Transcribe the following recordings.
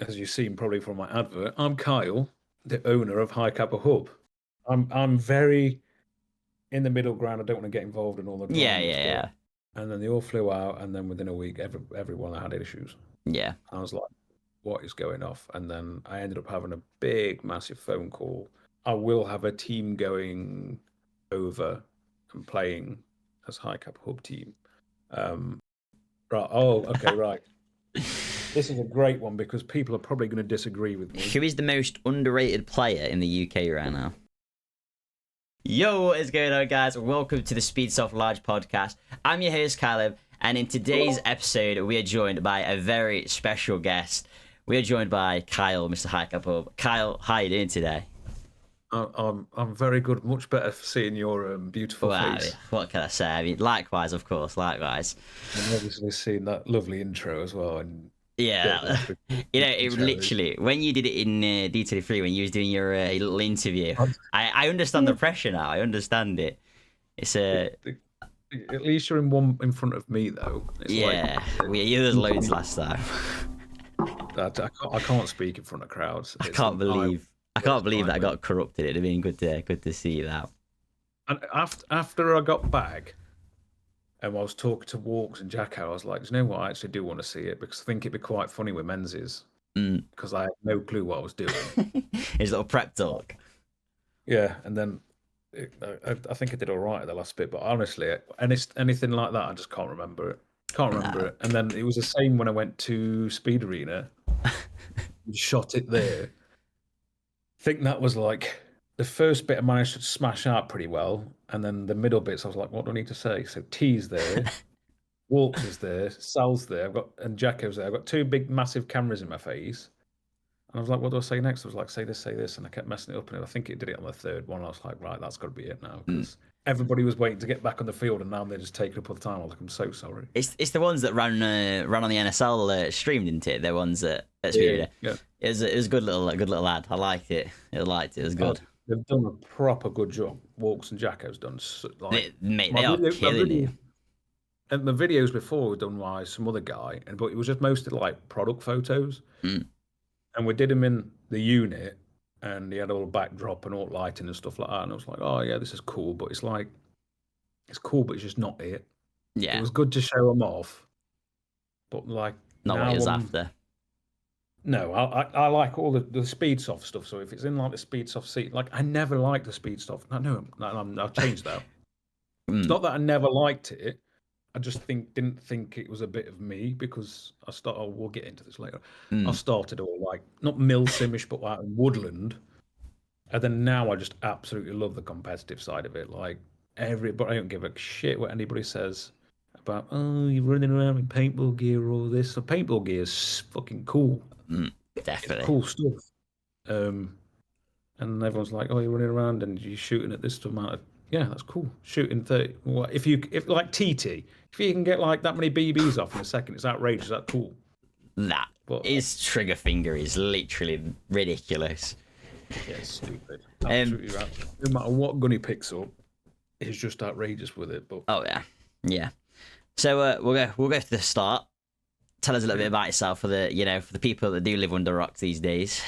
as you've seen probably from my advert, I'm Kyle, the owner of Hi-Capa Hub. I'm very in the middle ground. I don't want to get involved in all the Yeah, drama and yeah, stuff. yeah. And then they all flew out, and then within a week, everyone had issues. Yeah. I was like, what is going off? And then I ended up having a big, massive phone call. I will have a team going over and playing as Hi-Capa Hub team. Right. Oh, okay, right. This is a great one because people are probably going to disagree with me. Who is the most underrated player in the UK right now? Yo, what is going on, guys? Welcome to the Speedsoft Large Podcast. I'm your host, Caleb, and in today's episode, we are joined by a very special guest. We are joined by Kyle, Mr. Hi-Capa Hub. Kyle, how are you doing today? I'm very good. Much better for seeing your beautiful Wow, face. what can I say? I mean, likewise, of course, likewise. And obviously seeing that lovely intro as well. And Yeah, it intro. literally, when you did it in D23, when you was doing your little interview, I understand the pressure now. I understand it. It's at least you're in front of me though. It's yeah, you was loads last time. I can't speak in front of crowds. I can't believe that I got corrupted. It'd have been good to see that. And after I got back, and I was talking to Walks and Jacko, I was like, you know what? I actually do want to see it because I think it'd be quite funny with Menzies because I had no clue what I was doing. His little prep talk. Yeah, and then I think I did all right at the last bit, but honestly, anything like that, I just can't remember it. Can't remember it. And then it was the same when I went to Speed Arena, and shot it there. I think that was like the first bit I managed to smash out pretty well, and then the middle bits I was like, what do I need to say? So T's there, Walks is there, Sal's there, and Jacko's there. I've got two big massive cameras in my face. And I was like, what do I say next? I was like, say this. And I kept messing it up. And I think it did it on the third one. I was like, right, that's got to be it now. Because everybody was waiting to get back on the field. And now they're just taking up all the time. I was like, I'm so sorry. It's the ones that ran on the NSL stream, didn't it? The ones that Speed. Yeah. It was a good little lad. I liked it. It was good. They've done a proper good job. Walks and Jacko's done. They are killing it. And the videos before were done by some other guy, but it was just mostly like product photos. And we did him in the unit, and he had all the backdrop and all lighting and stuff like that. And I was like, oh yeah, this is cool, but it's cool, but it's just not it. Yeah, it was good to show him off, but like not what he was after. No, I like all the speedsoft stuff. So if it's in like the speedsoft seat, like I never liked the speedsoft. No, I've changed that. It's not that I never liked it. I just didn't think it was a bit of me because we'll get into this later. I started all like not milsimish, but like woodland, and then now I just absolutely love the competitive side of it. Like but I don't give a shit what anybody says about you're running around in paintball gear or all this. So paintball gear is fucking cool. Definitely it's cool stuff. And everyone's like, oh, you're running around and you're shooting at this amount of. Yeah, that's cool. Shooting 30. If like TT, if you can get like that many BBs off in a second, it's outrageous. That's cool. His trigger finger is literally ridiculous. Yeah, it's stupid. Absolutely right. No matter what gun he picks up, he's just outrageous with it. But yeah. So we'll go to the start. Tell us a little bit about yourself for the people that do live under rocks these days.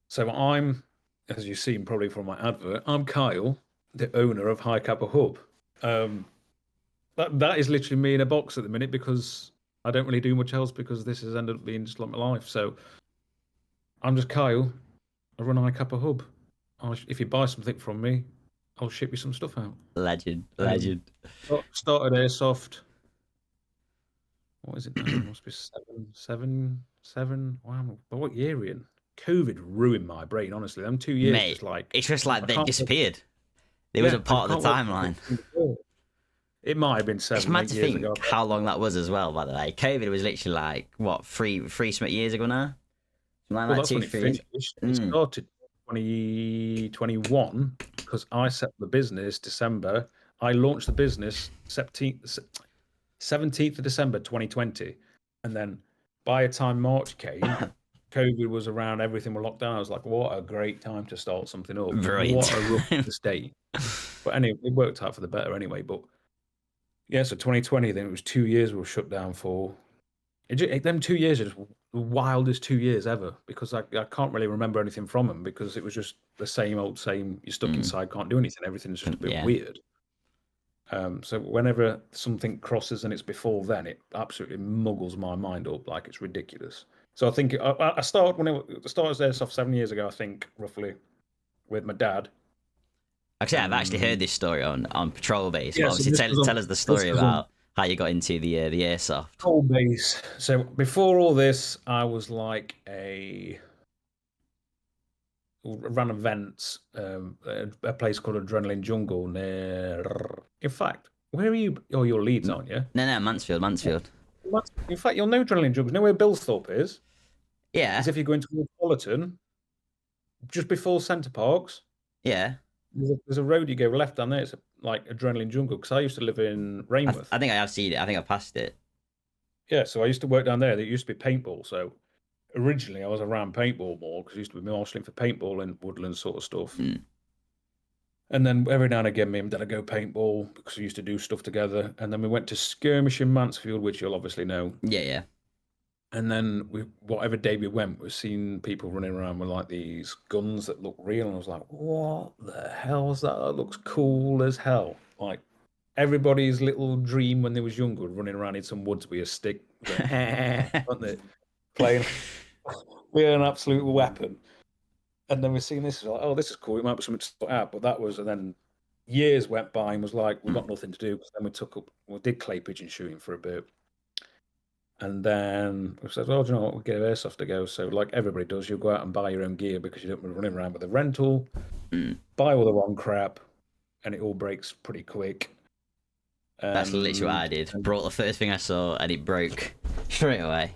So I'm, as you've seen probably from my advert, I'm Kyle, the owner of Hi-Capa Hub. That is literally me in a box at the minute because I don't really do much else because this has ended up being just like my life. So I'm just Kyle. I run Hi-Capa Hub. If you buy something from me, I'll ship you some stuff out. Legend. Started Airsoft. What is it now? It must be seven. Wow. But what year are we in? COVID ruined my brain, honestly. Them 2 years, mate, it's just like they disappeared. They wasn't part of the timeline. It might have been 7 It's mad to years think ago. how long that was as well, by the way. COVID was literally like, what, three something years ago now? Well, that's when it finished. It started 2021 because I set the business December. I launched the business 17th of December 2020. And then by the time March came, COVID was around, everything was locked down. I was like, what a great time to start something up. Brilliant. What a rough mistake. But anyway, it worked out for the better anyway. But yeah, so 2020, then it was 2 years we were shut down for. Them 2 years are just the wildest 2 years ever because I can't really remember anything from them because it was just the same old same. You're stuck inside, can't do anything. Everything's just a bit Yeah. weird. So whenever something crosses and it's before then, it absolutely muggles my mind up like it's ridiculous. So I think I started I started Airsoft 7 years ago, I think, roughly, with my dad. Actually, I've actually heard this story on Patrol Base, but Yeah, so obviously this was tell on us the this story was on about how you got into the airsoft. Coal base. So before all this, I was like ran events, a place called Adrenaline Jungle near. In fact, where are you? Oh, you're Leeds, aren't you? No, Mansfield. In fact, you'll know Adrenaline Jungle. You know where Billthorpe is? Yeah, As if you're going to Wolverhampton, just before Centre Parks. yeah. There's a road you go left down there. It's like Adrenaline Jungle because I used to live in Rainworth. I think I have seen it. I think I passed it. Yeah, so I used to work down there. There used to be paintball. So originally I was around paintball more because I used to be marshalling for paintball and woodland sort of stuff. And then every now and again, me and Dad would go paintball because we used to do stuff together. And then we went to skirmish in Mansfield, which you'll obviously know. Yeah. And then whatever day we went, we've seen people running around with like these guns that look real. And I was like, what the hell is that? That looks cool as hell. Like everybody's little dream when they was younger, running around in some woods with a stick, weren't they? Playing with an absolute weapon. And then we're seeing this, like, oh, this is cool. It might be something to sort out. But that was, and then years went by and was like, we've got nothing to do. Because then we did clay pigeon shooting for a bit. And then we said, well, do you know what? We'll get an airsoft to go. So, like everybody does, you'll go out and buy your own gear because you don't want to run around with a rental, buy all the wrong crap, and it all breaks pretty quick. That's literally what I did. Brought the first thing I saw and it broke straight away.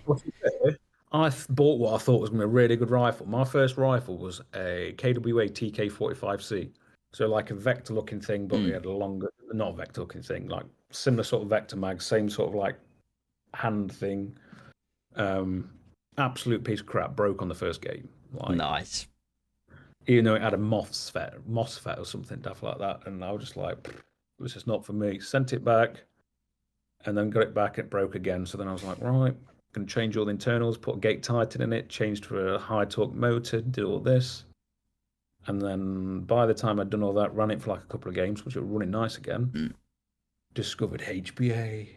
I bought what I thought was going to be a really good rifle. My first rifle was a KWA TK45C. So, like a vector looking thing, but it had a longer, not a vector looking thing, like similar sort of vector mag, same sort of like hand thing. Absolute piece of crap, broke on the first game. Like, Nice. Even though it had a MOSFET or something daft like that, and I was just like, this is not for me. Sent it back, and then got it back. It broke again. So then I was like, right, gonna change all the internals, put a gate titan in it, changed for a high torque motor, did all this, and then by the time I'd done all that, ran it for like a couple of games, which were running nice again. Discovered HBA.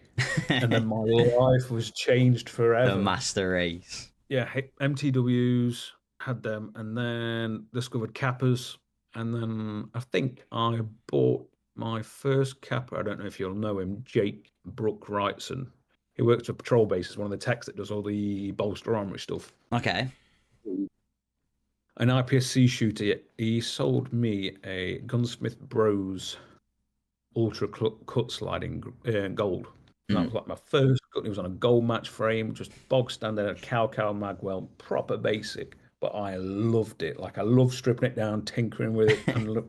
And then my life was changed forever. The master race. Yeah, MTWs, had them, and then discovered Kappas, and then I think I bought my first Kappa. I don't know if you'll know him, Jake Brooke Wrightson. He works for Patrol Base as one of the techs that does all the bolster armory stuff. Okay. An IPSC shooter. He sold me a Gunsmith Bros Ultra Cut Sliding Gold. And that was like my first gun. It was on a gold match frame, just bog standard, cow magwell, proper basic. But I loved it. Like I love stripping it down, tinkering with it, and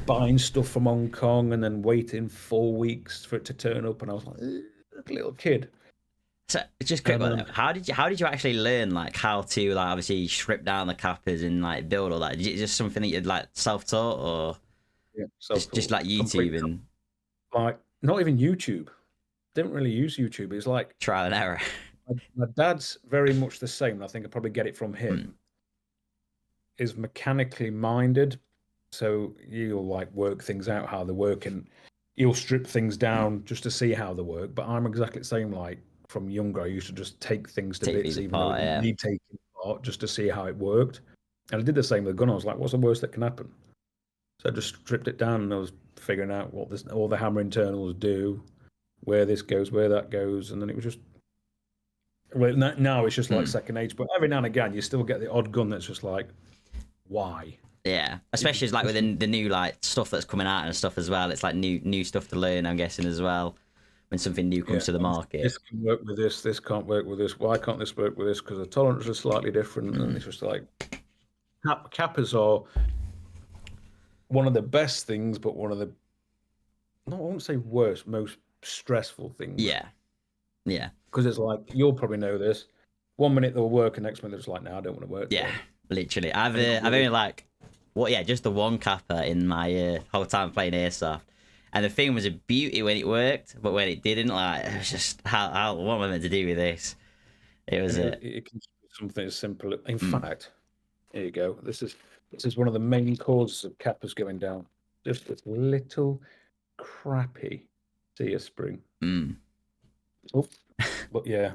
buying stuff from Hong Kong, and then waiting 4 weeks for it to turn up. And I was like, like a little kid. So just quick one. How did you actually learn like how to like obviously strip down the Kappas and like build all that? Is it just something that you'd like self-taught or just like YouTube and like not even YouTube? Didn't really use YouTube. It's like trial and error. My dad's very much the same. I think I probably get it from him. Is mechanically minded, so you'll like work things out how they work, and you'll strip things down just to see how they work. But I'm exactly the same. Like from younger, I used to just take things to bits, even though it need taking apart, just to see how it worked. And I did the same with the gun. I was like, what's the worst that can happen? So I just stripped it down, and I was figuring out what all the hammer internals do, where this goes, where that goes, and then it was just. Well, now it's just like second nature, but every now and again you still get the odd gun that's just like, why? Yeah, especially like within the new like stuff that's coming out and stuff as well. It's like new stuff to learn, I'm guessing as well, when something new comes to the market. This can work with this. This can't work with this. Why can't this work with this? Because the tolerances are slightly different, and it's just like Kappas are one of the best things, but one of the I won't say worst, most stressful things. Yeah. Because it's like you'll probably know this. 1 minute they'll work, and next minute it's like, no, I don't want to work. Yeah, literally. I've only like just the one Kappa in my whole time playing Airsoft, and the thing was a beauty when it worked, but when it didn't, like it was just how what am I meant to do with this? It was And it. it can be something as simple. In fact, here you go. This is one of the main causes of Kappas going down. Just this little crappy sear spring. Mm. Oh, but yeah,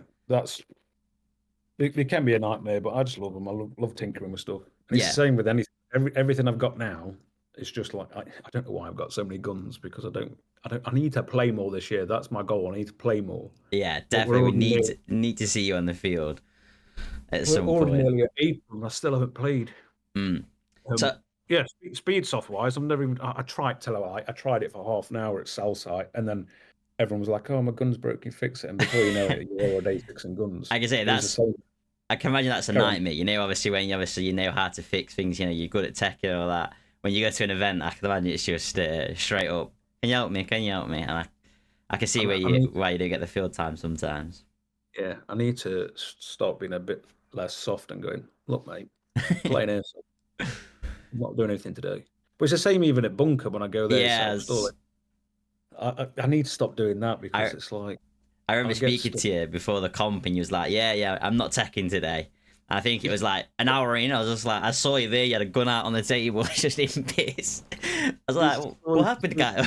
they can be a nightmare, but I just love them. I love tinkering with stuff. And it's the Yeah. same with anything. Everything I've got now is just like I don't know why I've got so many guns because I need to play more this year. That's my goal. I need to play more. Yeah, But definitely. We need to see you on the field at we're some already point. nearly at April and I still haven't played. Mm. Um, So yeah, speed soft wise, I've never even. I tried I tried it for half an hour at cell site, and then everyone was like, "Oh, my gun's broken, fix it." And before you know it, you're all day fixing guns. I can say It was the same. I can imagine that's a Go on. nightmare. You know, obviously when you know how to fix things, you know, you're good at tech and all that. When you go to an event, I can imagine it's just straight up. Can you help me? Can you help me? And I can see I need, why you don't get the field time sometimes. yeah, I need to start being a bit less soft and going, "Look, mate, playing airsoft. I'm not doing anything today." But it's the same even at bunker when I go there self Yes, store. I need to stop doing that I because it's like I remember I get speaking stuck. to you before the comp, and you was like, "Yeah, I'm not teching today." I think it was like an hour in. I was just like, I saw you there. You had a gun out on the table, just in piss. I was like, It's "What like, happened, guy?"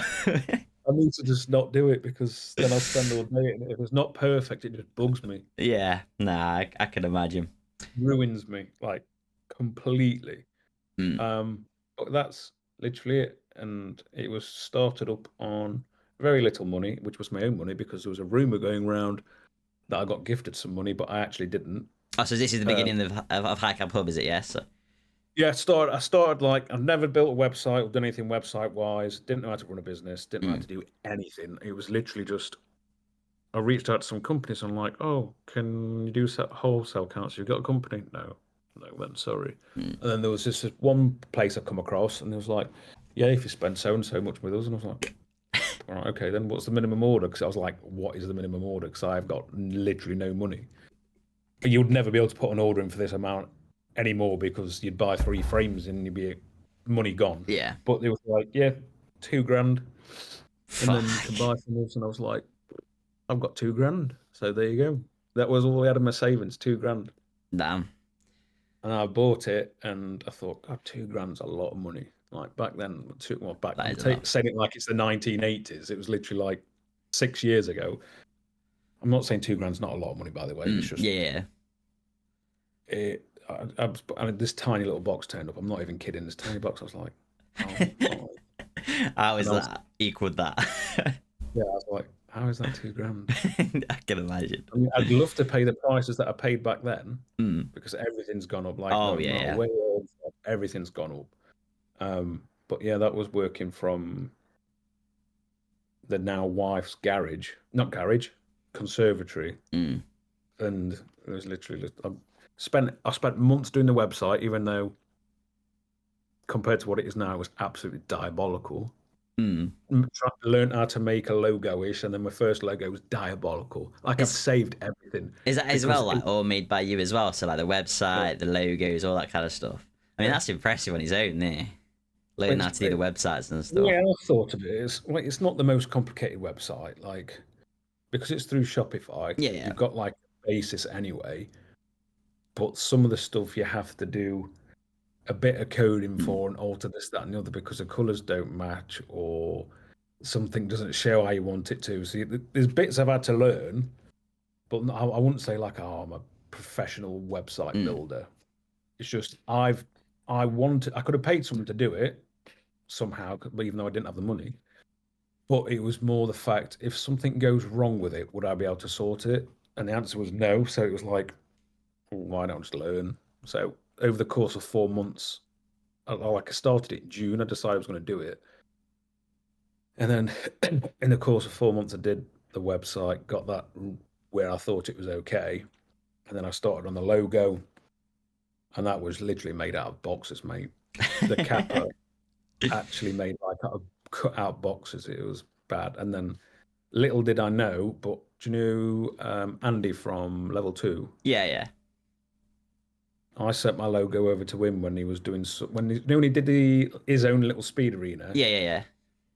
I need to just not do it because then I'll spend all day. And if it's not perfect, it just bugs me, Yeah, nah, I can imagine. ruins me like completely. Mm. But that's literally it. And it was started up on very little money, which was my own money because there was a rumor going around that I got gifted some money, but I actually didn't. Oh, so this is the Uh, beginning of Hi-Capa Hub, is it? Yes. yeah, I started like I've never built a website or done anything website wise. Didn't know how to run a business. Didn't know how Mm. to do anything. It was literally just I reached out to some companies and like, oh, can you do wholesale accounts? You've got a company? No, no, then sorry. Mm. And then there was this one place I come across, and it was like, yeah, if you spend so and so much with us, and I was like, all right, okay, then what's the minimum order? Because I was like, what is the minimum order? Because I've got literally no money. You'd never be able to put an order in for this amount anymore because you'd buy 3 frames and you'd be money gone. Yeah. But it was like, yeah, 2 grand, and then you can Fuck. buy from us. And I was like, I've got 2 grand. So there you go. That was all I had in my savings, 2 grand. Damn. And I bought it and I thought, God, 2 grand's a lot of money. Like back then, well, back That I'm is a lot. saying it like it's the 1980s. It was literally like 6 years ago. I'm not saying 2 grand's not a lot of money, by the way. It's Mm. just Yeah. I mean, this tiny little box turned up. I'm not even kidding. This tiny box. I was like, oh Yeah. God. How is And I was, that equaled that? yeah, I was like, how is that 2 grand? I can imagine. I mean, I'd love to pay the prices that I paid back then Mm. because everything's gone up. Like Oh no yeah, matter yeah. where everything's gone up. But yeah, that was working from the now wife's garage, not garage, conservatory, Mm. and it was literally I spent months doing the website, even though compared to what it is now, it was absolutely diabolical. Mm. Learned how to make a logo-ish, and then my first logo was diabolical. Like I've Is saved everything is that as because well, like all made by you as well? So like the yeah, website, the logos, all that kind of stuff. I mean, yeah. that's impressive on his own, there. Learning how to do the websites and The stuff. way I thought of it is like it's not the most complicated website, like because it's through Shopify. Yeah, yeah. You've got like a basis anyway, but some of the stuff you have to do a bit of coding Mm. for and alter this, that, and the other because the colors don't match or something doesn't show how you want it to. So there's bits I've had to learn, but I wouldn't say like, oh, I'm a professional website Mm. builder. It's just I could have paid someone to do it somehow, even though I didn't have the money. But it was more the fact if something goes wrong with it, would I be able to sort it? And the answer was no. So it was like, well, why not just learn? So over the course of 4 months, I started it in June. I decided I was going to do it, and then in the course of 4 months, I did the website, got that where I thought it was okay, and then I started on the logo, and that was literally made out of boxes, mate. The Kappa actually made like out of cut out boxes. It was bad, and then little did I know, but do you know Andy from Level Two? Yeah, yeah. I sent my logo over to him when he was doing when he did his own little speed arena. Yeah, yeah, yeah.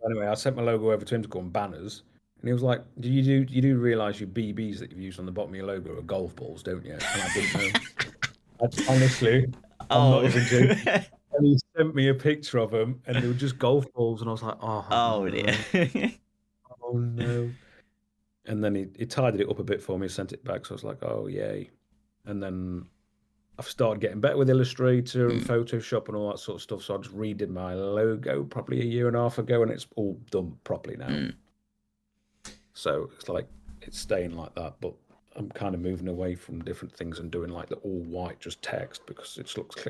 Anyway, I sent my logo over to him to go on banners, and And he was like, you do realize your BBs that you've used on the bottom of your logo are golf balls, don't you? And I didn't know. Honestly, I'm not Oh, even joking. And he sent me a picture of them, and they were just golf balls, and I was like, oh oh dear. no, oh no. And then he tidied it up a bit for me, sent it back. So I was like, oh yay. And then I've started getting better with Illustrator and Photoshop and all that sort of stuff. So I just redid my logo probably a year and a half ago, and it's all done properly now. So it's like it's staying like that, but I'm kind of moving away from different things and doing like the all white just text because it looks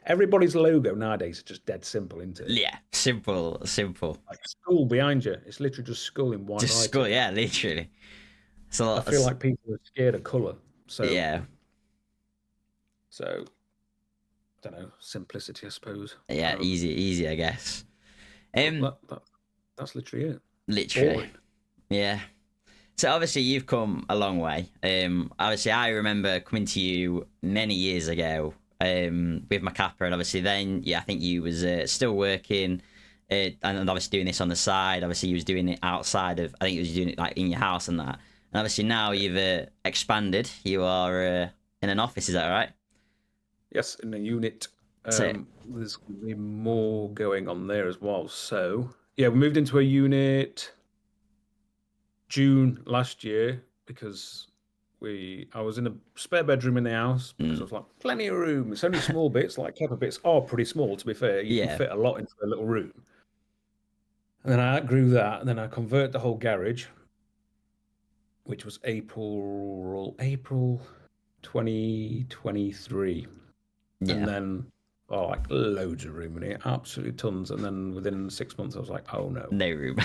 everybody's logo nowadays is just dead simple, isn't it? Yeah, simple. Like skull behind you, it's literally just skull in white. Just skull, yeah, literally. So I feel like people are scared of color. So yeah. So I don't know, simplicity, I suppose. Yeah, easy, I guess. That's literally it. Literally. Boring. Yeah. So obviously you've come a long way. Obviously I remember coming to you many years ago with my Kappa, and obviously then I think you was still working and obviously doing this on the side. Obviously you was doing it outside of, I think you was doing it like in your house and that. And obviously now you've expanded. You are in an office, is that right? Yes, in a unit. There's going to be more going on there as well. So yeah, we moved into a unit June last year because I was in a spare bedroom in the house because I was like, plenty of room. It's only small bits, like Kappa bits are pretty small, to be fair. You can fit a lot into a little room. And then I outgrew that, and then I converted the whole garage, which was April 2023. Yeah. And then like loads of room in it, absolutely tons. And then within 6 months, I was like, oh no. No room.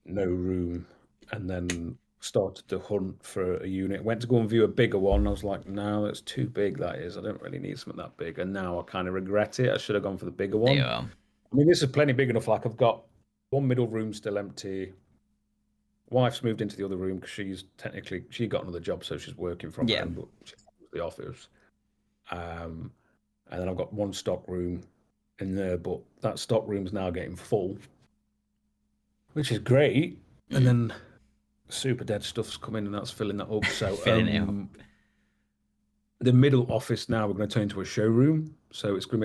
No room. And then started to hunt for a unit. Went to go and view a bigger one. I was like, no, that's too big, that is. I don't really need something that big. And now I kind of regret it. I should have gone for the bigger one. Yeah. I mean, this is plenty big enough. Like I've got one middle room still empty. Wife's moved into the other room because she got another job, so she's working from home, but she's in the office. And then I've got one stock room in there, but that stock room's now getting full, which is great. And then super dead stuff's coming, and that's filling that up. So the middle office now we're going to turn into a showroom. So it's not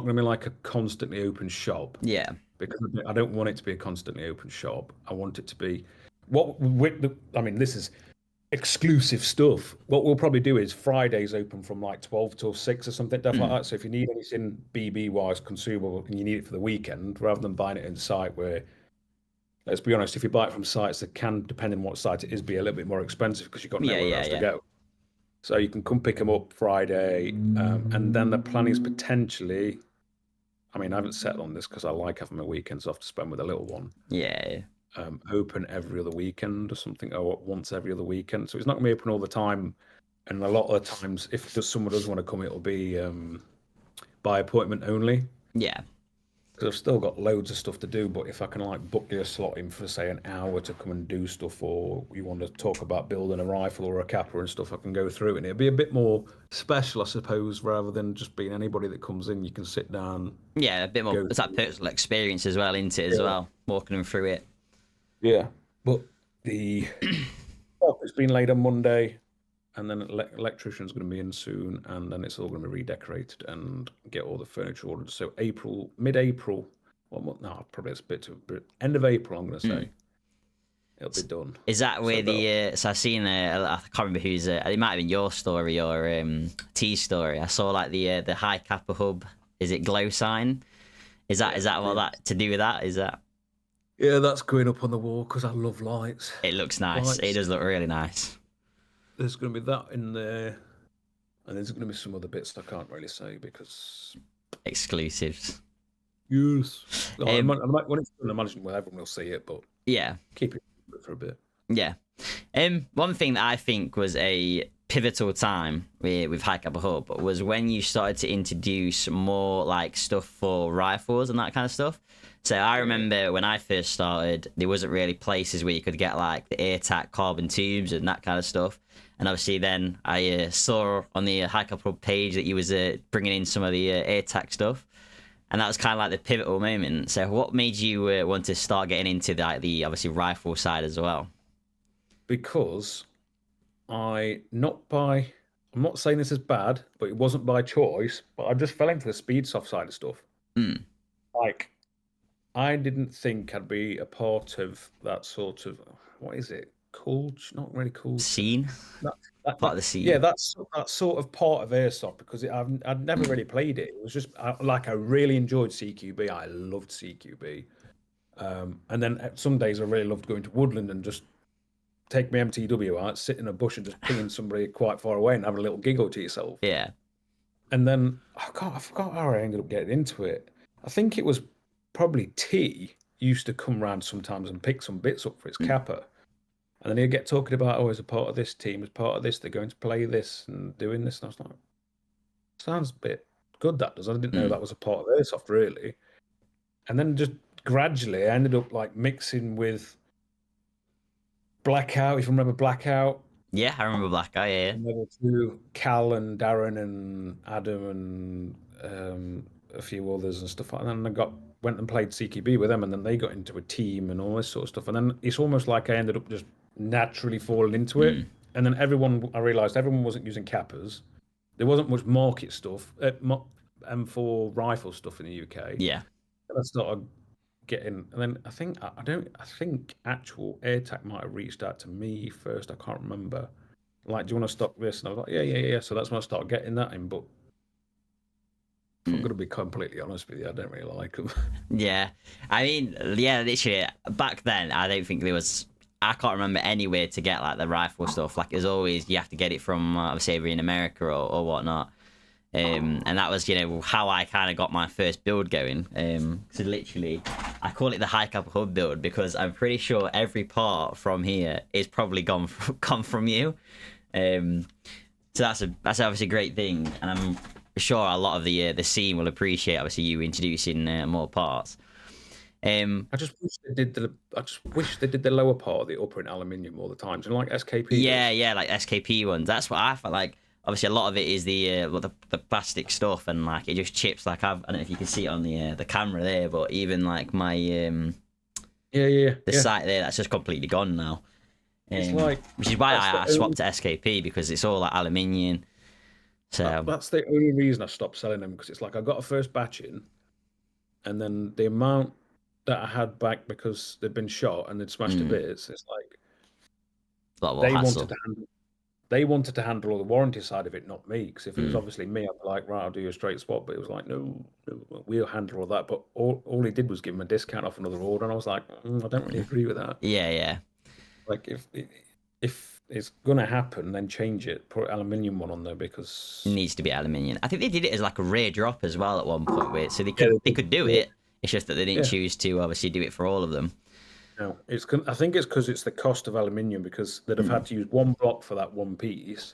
going to be like a constantly open shop. Yeah. Because I don't want it to be a constantly open shop. I want it to be this is exclusive stuff. What we'll probably do is Fridays open from like 12 till 6 or something like that. So if you need anything BB wise consumable and you need it for the weekend, rather than buying it in site, where, let's be honest, if you buy it from sites that can, depending on what site it is, be a little bit more expensive because you've got nowhere else to go. So you can come pick them up Friday, and then the plan is potentially, I mean, I haven't settled on this because I like having my weekends off to spend with a little one. Yeah. Open every other weekend or something, or once every other weekend. So it's not going to be open all the time. And a lot of the times, if someone does want to come, it'll be by appointment only. Yeah. Because I've still got loads of stuff to do, but if I can like book you a slot in for say an hour to come and do stuff, or you want to talk about building a rifle or a Kappa and stuff, I can go through it. And it'll be a bit more special, I suppose, rather than just being anybody that comes in. You can sit down. Yeah, a bit more. It's that personal experience as well, isn't it? As well, walking them through it. Yeah, but it's been laid on Monday, and then electrician's going to be in soon, and then it's all going to be redecorated and get all the furniture ordered. So mid-April, no, probably it's a bit end of April, I'm going to say. It'll be done. Is that where so I've seen, I can't remember who's, it might have been your story or T's story. I saw like the Hi-Capa Hub, is it glow sign? Is that what that, to do with that, is that? Yeah, that's going up on the wall because I love lights. It looks nice. Lights. It does look really nice. There's going to be that in there, and there's going to be some other bits I can't really say because exclusives. Yes. When it's done, I imagine everyone will see it, but yeah, keep it for a bit. Yeah. One thing that I think was a pivotal time with Hi-Capa Hub was when you started to introduce more like stuff for rifles and that kind of stuff. So I remember when I first started, there wasn't really places where you could get like the AirTac carbon tubes and that kind of stuff. And obviously then I saw on the Hi-Capa Hub page that you was bringing in some of the AirTac stuff. and that was kind of like the pivotal moment. So what made you want to start getting into the obviously rifle side as well? Because I'm not saying this is bad, but it wasn't by choice, but I just fell into the speedsoft side of stuff. Mm. Like, I didn't think I'd be a part of that sort of, what is it called? Not really called. Scene, That, part of the scene. yeah, that's sort of part of Airsoft because I'd never really played it. It was just like I really enjoyed CQB. I loved CQB. And then some days I really loved going to Woodland and just take my MTW out, sit in a bush and just pinging somebody quite far away and have a little giggle to yourself. Yeah. And then I forgot how I ended up getting into it. I think it was probably T used to come round sometimes and pick some bits up for his Kappa. And then he'd get talking about, oh, as a part of this team, as part of this, they're going to play this and doing this. And I was like, sounds a bit good, that does. I didn't know that was a part of Airsoft, really. And then just gradually I ended up like mixing with Blackout, if you remember Blackout. Yeah, I remember Blackout, yeah. Level 2, Cal and Darren and Adam and a few others and stuff. And then I went and played CQB with them, and then they got into a team and all this sort of stuff. And then it's almost like I ended up just naturally falling into it. And then I realised everyone wasn't using Kappas. There wasn't much market stuff, M4 rifle stuff in the UK. Yeah. And I started getting, and then I think actual AirTac might have reached out to me first. I can't remember. Like, do you want to stock this? And I was like, yeah. So that's when I started getting that in. But if I'm going to be completely honest with you, I don't really like them. Yeah, I mean, yeah, literally back then, I don't think there was. I can't remember anywhere to get like the rifle stuff. Like, as always, you have to get it from obviously in America or whatnot. And that was, how I kind of got my first build going. So literally, I call it the Hi-Capa Hub build because I'm pretty sure every part from here is probably come from you. So that's obviously a great thing, and I'm sure a lot of the scene will appreciate obviously you introducing more parts. I just wish they did the lower part of the upper in aluminium all the time. So like SKP. Yeah, like SKP ones. That's what I felt like. Obviously, a lot of it is the plastic stuff, and like it just chips. Like I don't know if you can see it on the camera there, but even like my the site there, that's just completely gone now. It's like, which is why I swapped to SKP because it's all like aluminium. So that's the only reason I stopped selling them, because it's like I got a first batch in, and then the amount that I had back because they'd been shot and they'd smashed to bits. It's like they wanted to handle all the warranty side of it, not me. Because if it was obviously me, I'd be like, right, I'll do a straight swap. But it was like, no, we'll handle all that. But all he did was give him a discount off another order, and I was like, I don't really agree with that. Yeah. Like, if it's gonna happen, then change it. Put aluminium one on there, because it needs to be aluminium. I think they did it as like a rare drop as well at one point, so they could do it. It's just that they didn't choose to obviously do it for all of them. No, I think it's because it's the cost of aluminium, because they'd have had to use one block for that one piece.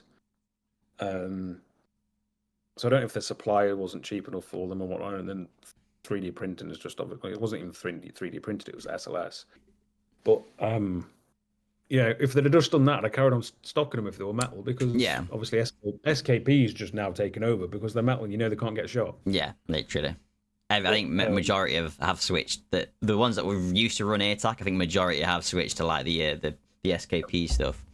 So I don't know if the supplier wasn't cheap enough for them or whatnot. And then 3D printing is just obviously, it wasn't even 3D printed; it was SLS. But if they'd have just done that, I carried on stocking them if they were metal, because obviously SKP is just now taken over because they're metal. And they can't get shot. Yeah, literally. I think majority have switched. The ones that were used to run AirTac, I think majority have switched to like the SKP stuff.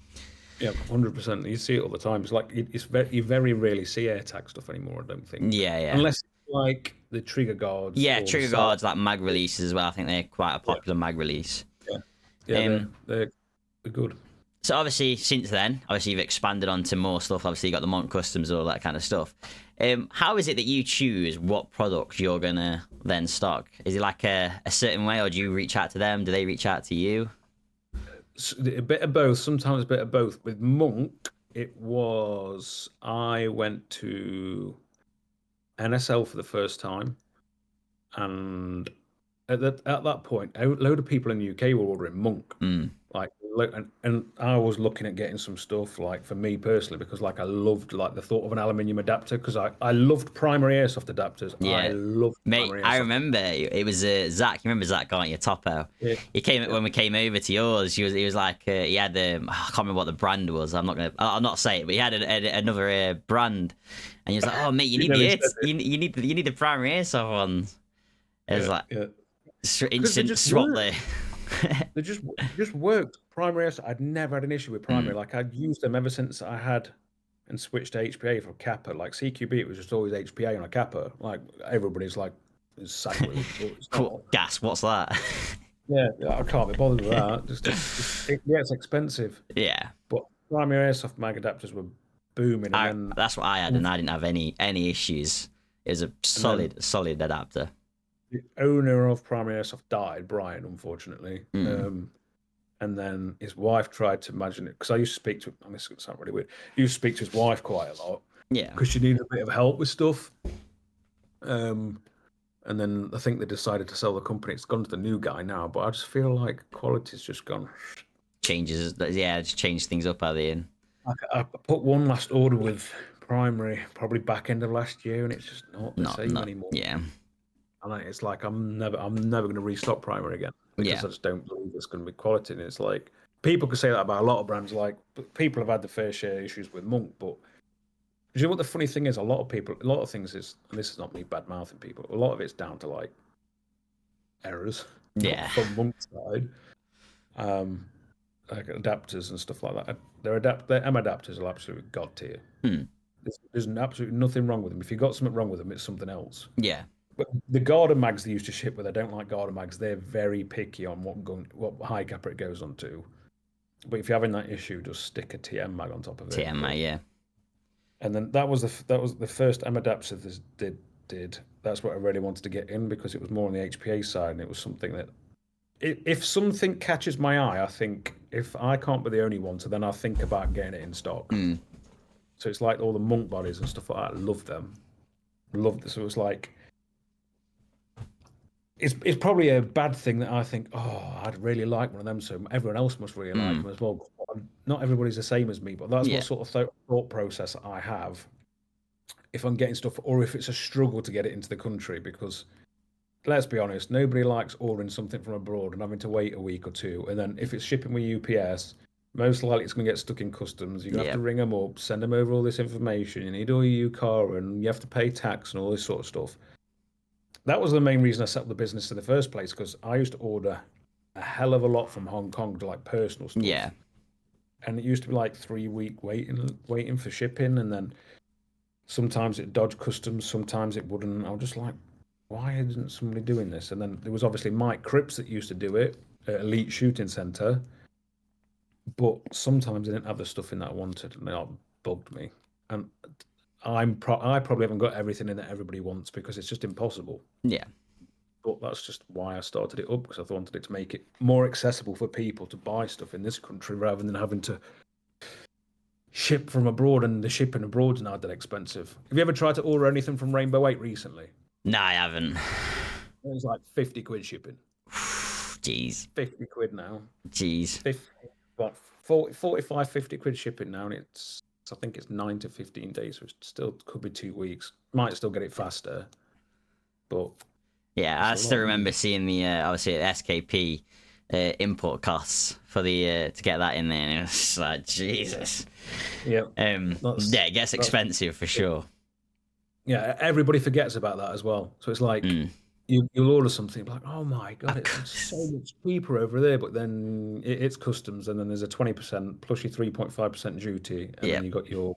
Yeah, 100%. You see it all the time. It's like you very rarely see AirTac stuff anymore, I don't think. Yeah. Unless like the trigger guards. Yeah, trigger guards, like mag releases as well. I think they're quite a popular mag release. Yeah, they're good. So obviously, since then, you've expanded onto more stuff. Obviously, you got the Mont Customs and all that kind of stuff. How is it that you choose what products you're gonna then stock? Is it like a certain way, or do you reach out to them? Do they reach out to you? A bit of both. Sometimes a bit of both. With Monk, I went to NSL for the first time, and at that point, a load of people in the UK were ordering Monk. Like, and I was looking at getting some stuff, like, for me personally, because like I loved like the thought of an aluminium adapter, because I loved primary airsoft adapters. Yeah, I loved mate. I remember it was Zach. You remember Zach, can't you? Topo. Yeah. He came when we came over to yours. He was like he had I can't remember what the brand was. I'll not say it, but he had another brand, and he was like, oh mate, you need the primary airsoft ones. It's like yeah. They instant just swap work. there. They just worked. Primary airsoft, I'd never had an issue with primary. Mm. Like I'd used them ever since I had and switched to HPA from Kappa. Like CQB, it was just always HPA on a Kappa. Like everybody's like is sacrilege, but it's Cool. not. Gas. What's that? Yeah, I can't be bothered with that. Yeah, it's expensive. Yeah. But primary airsoft mag adapters were booming, and then That's what I had, and I didn't have any issues. It was a solid adapter. the owner of primary airsoft died, Brian, unfortunately. Mm. And then his wife tried to imagine it because I used to speak to. I mean, this sounds really weird. He used to speak to his wife quite a lot Yeah. because she needed a bit of help with stuff. And then I think they decided to sell the company. It's gone to the new guy now, but I just feel like quality's just gone. Changes. Yeah, just change things up at the end. I put one last order with primary, probably back end of last year, and it's just not the same anymore. Yeah. And it's like I'm never going to restock primary again because I just don't believe it's going to be quality. And it's like people could say that about a lot of brands. Like people have had the fair share issues with Monk, but you know what the funny thing is? A lot of things is, and this is not me bad mouthing people. A lot of it's down to like errors. Yeah. From Monk's side, like adapters and stuff like that. Their M adapters are absolutely god tier. There's absolutely nothing wrong with them. If you got something wrong with them, it's something else. Yeah. But the Garden mags they used to ship with, I don't like Garden mags. They're very picky on what Hi-Capa it goes on to. But if you're having that issue, just stick a TM mag on top of it. TM mag, yeah. And then that was the first M adapter that did. That's what I really wanted to get in because it was more on the HPA side, and it was something that if something catches my eye, I think if I can't be the only one, so then I'll think about getting it in stock. So it's like all the Monk bodies and stuff like that. I love them. Loved it. So it's like it's probably a bad thing that I think, oh, I'd really like one of them, so everyone else must really like them as well. Not everybody's the same as me, but that's what sort of thought process I have if I'm getting stuff, or if it's a struggle to get it into the country, because let's be honest, nobody likes ordering something from abroad and having to wait a week or two, and then if it's shipping with UPS, most likely it's going to get stuck in customs. You're going to have to ring them up, send them over all this information, you need all your UCAR, and you have to pay tax and all this sort of stuff. That was the main reason I set up the business in the first place, because I used to order a hell of a lot from Hong Kong to like personal stuff. Yeah. And it used to be like 3-week waiting for shipping, and then sometimes it dodged customs, sometimes it wouldn't. I was just like, why isn't somebody doing this? And then there was obviously Mike Cripps that used to do it at Elite Shooting Centre, but sometimes they didn't have the stuff in that I wanted, and they bugged me. And I probably haven't got everything in that everybody wants because it's just impossible. Yeah. But that's just why I started it up, because I wanted it to make it more accessible for people to buy stuff in this country rather than having to ship from abroad, and the shipping abroad is now that expensive. Have you ever tried to order anything from Rainbow 8 recently? No, I haven't. It was like 50 quid shipping. Jeez. 50 quid now. Jeez. 50, about 45, 50 quid shipping now, and I think it's 9 to 15 days, so it still could be 2 weeks. Might still get it faster, but yeah, I still remember seeing the obviously the SKP import costs for the to get that in there, and it was like Jesus. Yeah, yeah, it gets expensive for sure. Yeah, everybody forgets about that as well. So it's like you'll order something like, oh my god, it's so much cheaper over there, but then it's customs, and then there's a 20% plus your 3.5% duty, and then you got your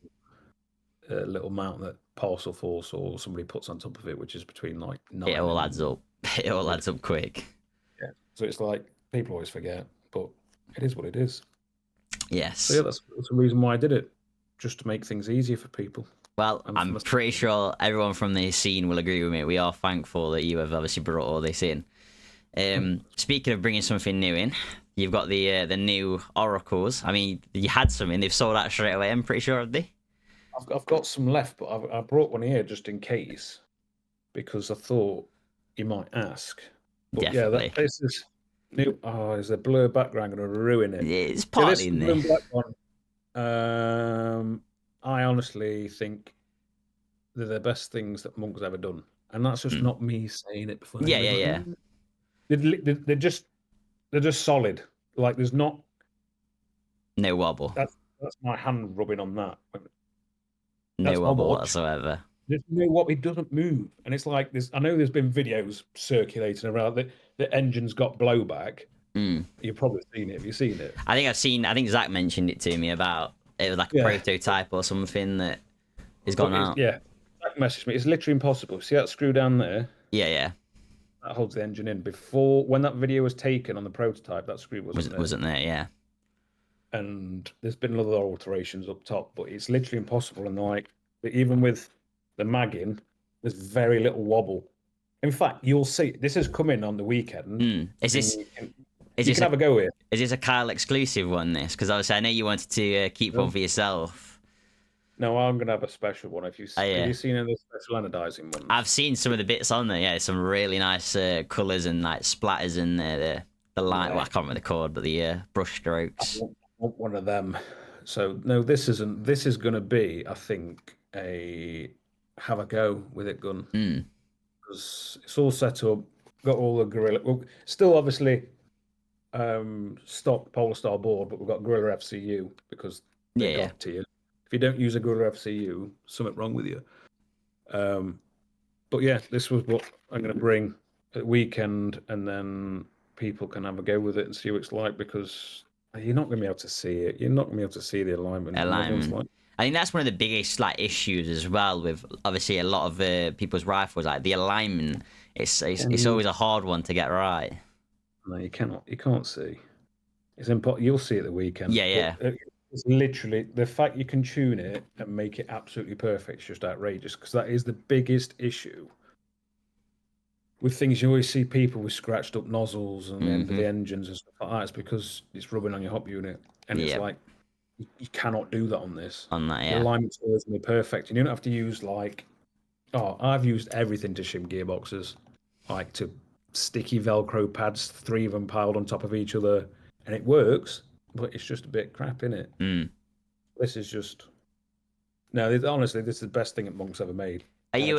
little amount that parcel force or somebody puts on top of it, which is between like 9. It all adds up. It all adds up quick. Yeah. So it's like people always forget, but it is what it is. Yes. So yeah, that's the reason why I did it, just to make things easier for people. Well, I'm pretty sure everyone from the scene will agree with me. We are thankful that you have obviously brought all this in. Speaking of bringing something new in, you've got the new oracles. I mean, you had some in. They've sold out straight away, I'm pretty sure, have they? I've got some left, but I brought one here just in case, because I thought you might ask. But definitely. Yeah, this is new. Oh, is a blur background going to ruin it? It's partly in there. Black one, I honestly think they're the best things that Monk's ever done, and that's just not me saying it before. Yeah. They're just solid. Like there's not no wobble. That's my hand rubbing on that. No wobble whatsoever. You know what? It doesn't move, and it's like this. I know there's been videos circulating around that the engine's got blowback. Mm. You've probably seen it. Have you seen it? I think I've seen. I think Zach mentioned it to me about it was like a Yeah, prototype or something that has gone out. yeah. That messaged me. It's literally impossible. See that screw down there? Yeah, yeah. That holds the engine in. Before, when that video was taken on the prototype, that screw wasn't there. Wasn't there? Yeah. And there's been other alterations up top, but it's literally impossible. And like, even with the magging, there's very little wobble. In fact, you'll see this is coming on the weekend. Is this? You can have a go here. Is this a Kyle exclusive one? This because obviously I know you wanted to keep one for yourself. No, I'm gonna have a special one. Have you seen any of the special anodizing ones? I've seen some of the bits on there. Yeah, some really nice colours and like splatters in there. The line, well, I can't remember the called, but the brush strokes. I want one of them. So no, this isn't. This is gonna be, I think, a have a go with it gun because it's all set up. Got all the Gorilla. Well, still obviously stock Polestar board, but we've got Gorilla FCU because they got to you. If you don't use a Gorilla FCU, something wrong with you. But yeah, this was what I'm going to bring at the weekend, and then people can have a go with it and see what it's like because you're not going to be able to see it. You're not going to be able to see the alignment. I think that's one of the biggest like issues as well with obviously a lot of people's rifles. Like the alignment, it's always a hard one to get right. No, you cannot. You can't see. It's impossible. You'll see it the weekend. Yeah, yeah. It's literally the fact you can tune it and make it absolutely perfect is just outrageous because that is the biggest issue with things. You always see people with scratched up nozzles and the end of the engines and stuff like that. It's because it's rubbing on your hop unit, and it's like you cannot do that on this. On that, yeah. The alignment's always going to be perfect, and you don't have to use like. Oh, I've used everything to shim gearboxes, like to sticky Velcro pads, 3 of them piled on top of each other, and it works, but it's just a bit crap, innit? This is just honestly, this is the best thing that Monk's ever made. Are you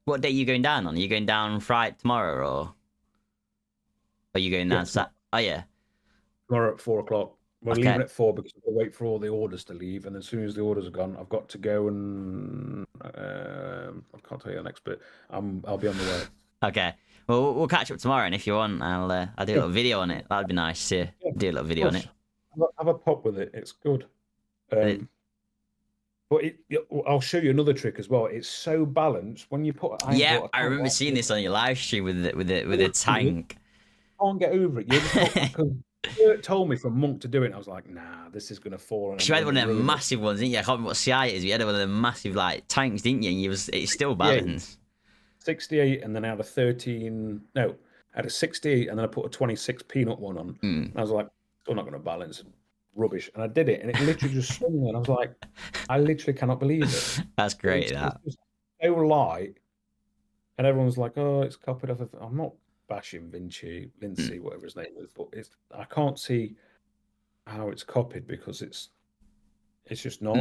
what day are you going down on? Are you going down Friday tomorrow, or are you going down Oh yeah, tomorrow at 4:00. We're leaving at 4 because we'll wait for all the orders to leave, and as soon as the orders are gone, I've got to go and I can't tell you the next bit. I'll be on the way. Okay. Well, we'll catch up tomorrow, and if you want, I'll do a little video on it. That'd be nice to do a little video on it. Have a pop with it. It's good. But I'll show you another trick as well. It's so balanced when you put. I remember seeing this on your live stream with a tank. I can't get over it. You just Kurt told me from Monk to do it. And I was like, nah, this is gonna fall. Because you had one of them massive ones, didn't you? I can't remember what CI it is. You had one of them massive like tanks, didn't you? And it's still balanced. 68, and then I had a 13. No, I had a 68, and then I put a 26 peanut one on. And I was like, I'm not going to balance. Rubbish. And I did it, and it literally just swung. And I was like, I literally cannot believe it. That's great. It's so light, and everyone's like, oh, it's copied off of. I'm not bashing Vinci, whatever his name is, but I can't see how it's copied because it's just not.